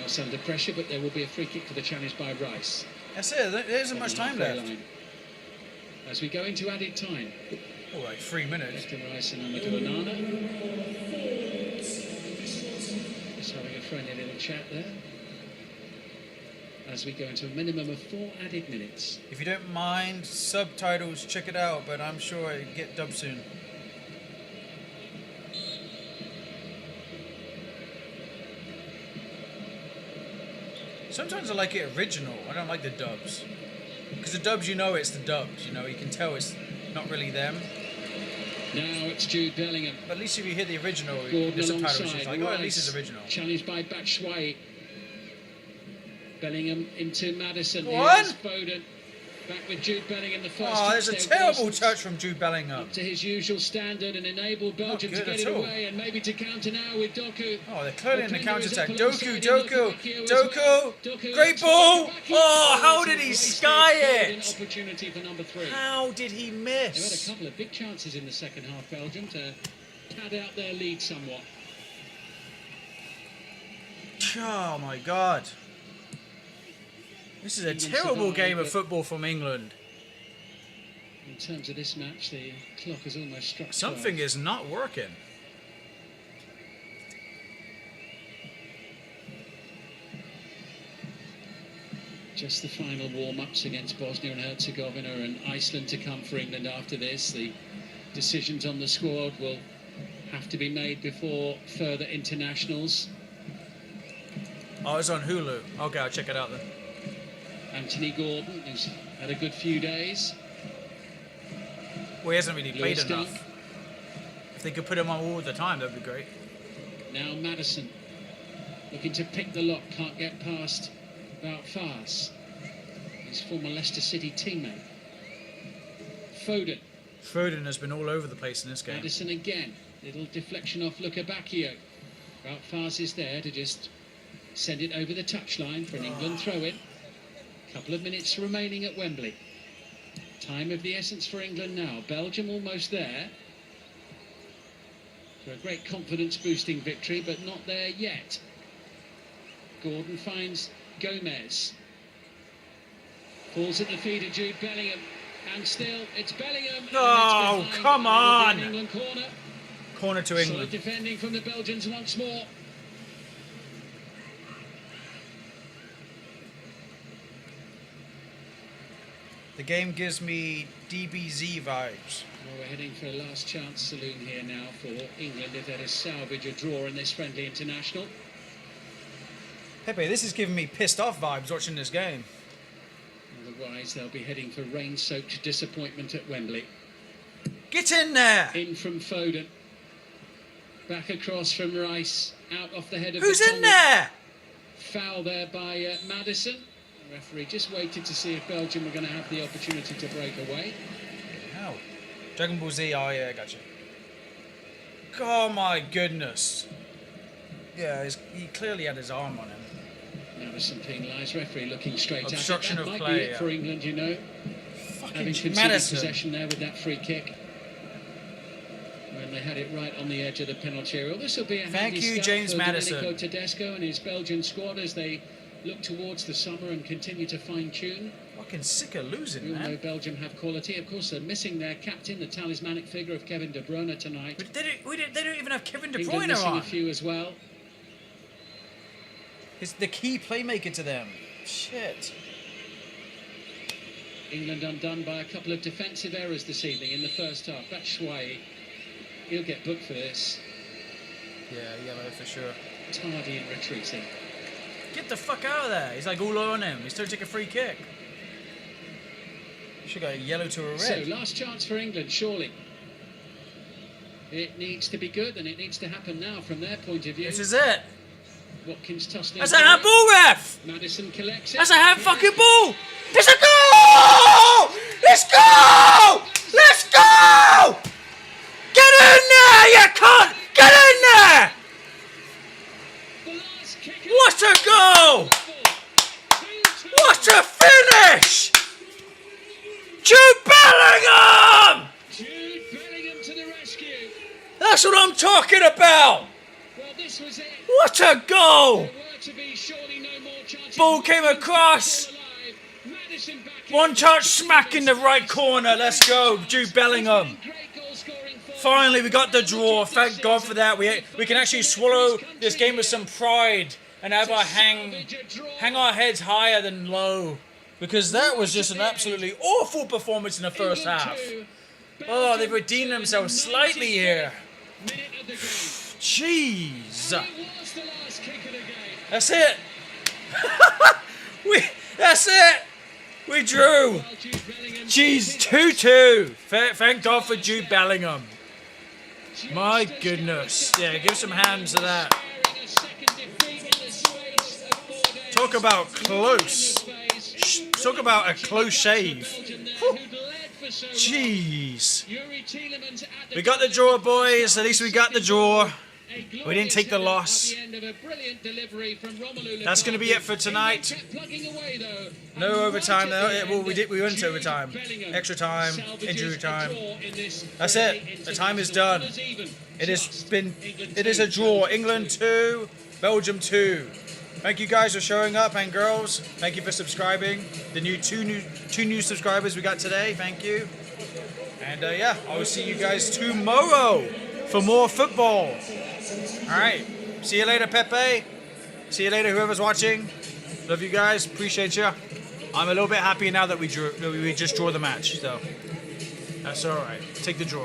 Fouls under pressure, but there will be a free kick for the challenge by Rice. That's it. There isn't much On the time halfway left. line. As we go into added time, Oh, like 3 minutes. Declan Rice and Amadou Onana. Just having a friendly little chat there. As we go into a minimum of 4 added minutes. If you don't mind subtitles, check it out, but I'm sure it'll get dubbed soon. Sometimes I like it original. I don't like the dubs. Because the dubs, you know it's the dubs. You know, you can tell it's not really them. Now it's Jude Bellingham. But at least if you hear the original, Gordon the subtitles, alongside. it's like, oh, at least Rice. it's original. Challenged by Batshuayi. Bellingham into Maddison. What? Here's Foden. Back with Jude Bellingham. The first Oh, there's a touchdown terrible passes touch from Jude Bellingham. up to his usual standard and enabled Belgium to good get at it all. away and maybe to counter now with Doku. Oh, they're clearly in the Openda is up counter-attack. alongside Doku, him, Doku, Lukavakio as well. Doku. Doku Great looks ball. for Lukavakio. Oh, how It's a did he wasted sky golden it? Opportunity for number 3. How did he They've had a miss? couple of big chances in the second half, Belgium, to pad out their lead somewhat. Oh, my God. This is a England terrible survived, game of but- football from England. In terms of this match, the clock has almost struck 12. Something is not working. Just the final warm-ups against Bosnia and Herzegovina and Iceland to come for England after this. The decisions on the squad will have to be made before further internationals. Oh, it's on Hulu. Okay, I'll check it out then. Anthony Gordon, who's had a good few days. Well, he hasn't really played Lewis enough. Dunk. If they could put him on all the time, that'd be great. Now Madison, looking to pick the lock, can't get past Wout Faes, his former Leicester City teammate. Foden. Foden has been all over the place in this game. Madison again, little deflection off Lukebakio. Wout Faes is there to just send it over the touchline for an England throw-in. Couple of minutes remaining at Wembley. Time of the essence for England now. Belgium almost there. For a great confidence-boosting victory, but not there yet. Gordon finds Gomez. Falls at the feet of Jude Bellingham. And still, it's Bellingham. Oh, and it's come behind on! England corner. Corner to Solid England. defending from the Belgians once more. The game gives me DBZ vibes. Well, we're heading for a last chance saloon here now for England if they're to salvage a draw in this friendly international. Pepe, this is giving me pissed off vibes watching this game. Otherwise, they'll be heading for rain-soaked disappointment at Wembley. Get in there! In from Foden. Back across from Rice. Out off the head of Who's the in there? Foul there by Madison. The referee just waited to see if Belgium were going to have the opportunity to break away. How? Dragon Ball Z, oh yeah, gotcha. Oh my goodness. Yeah, he clearly had his arm on him. Madison penalised. Referee looking straight Obstruction at it. of That might play, be it yeah. for England, you know. Fucking Having conceded Madison. possession there with that free kick. When they had it right on the edge of the penalty area. Well, this will be a Thank handy you, start James for Maddison. Domenico Tedesco and his Belgian squad as they look towards the summer and continue to fine-tune. Fucking sick of losing, We all know man. Belgium have quality. Of course, they're missing their captain, the talismanic figure of Kevin De Bruyne tonight. But they don't even have Kevin De England Bruyne missing on. a few as well. He's the key playmaker to them. Shit. England undone by a couple of defensive errors this evening in the first half. Batshuayi, he'll get booked for this. Yeah, yellow for sure. Tardy in retreating. Get the fuck out of there. He's like all on him. He's trying to take a free kick. You should go yellow to a red. So, last chance for England, surely. It needs to be good, and it needs to happen now from their point of view. This is it. Watkins tossed it. That's a handball, ref! Madison collects it. That's a hand fucking ball! It's a goal! Let's go! Let's go! Get in there, you cunt! Get in there! The last kick of What a goal! 2-2. What a finish! Jude Bellingham! Jude Bellingham to the rescue. That's what I'm talking about! Well, this was it. What a goal! There were to be surely no more chances. Ball came across. Madison back in. One touch smack in the right corner. Let's go, Jude Bellingham. Great goal scoring forward. Finally, we got the draw. Thank God for that. We can actually swallow this game with some pride and have our hang our heads higher than low, because that was just an absolutely awful performance in the first half. Oh, they've redeemed themselves slightly here. Minute of the game. Jeez, It was the last kick of the game. that's it. That's it. We drew. Well, Jude Bellingham Jeez, 2-2. Thank God for Jude Bellingham. My goodness. Yeah, give some hands to that. sparing a second defeat in the space of 4 days. Talk about close. Talk about a close shave. Jeez. We got the draw, boys. At least we got the draw. We didn't take the loss. That's going to be it for tonight. No overtime though. Well, we went to overtime. Extra time, injury time. That's it. The time is done. It is a draw. England 2, Belgium 2. Thank you guys for showing up, and girls. Thank you for subscribing. The two new subscribers we got today. Thank you. And yeah, I will see you guys tomorrow for more football. All right. See you later, Pepe. See you later, whoever's watching. Love you guys. Appreciate you. I'm a little bit happy now that we just draw the match. So that's all right. Take the draw.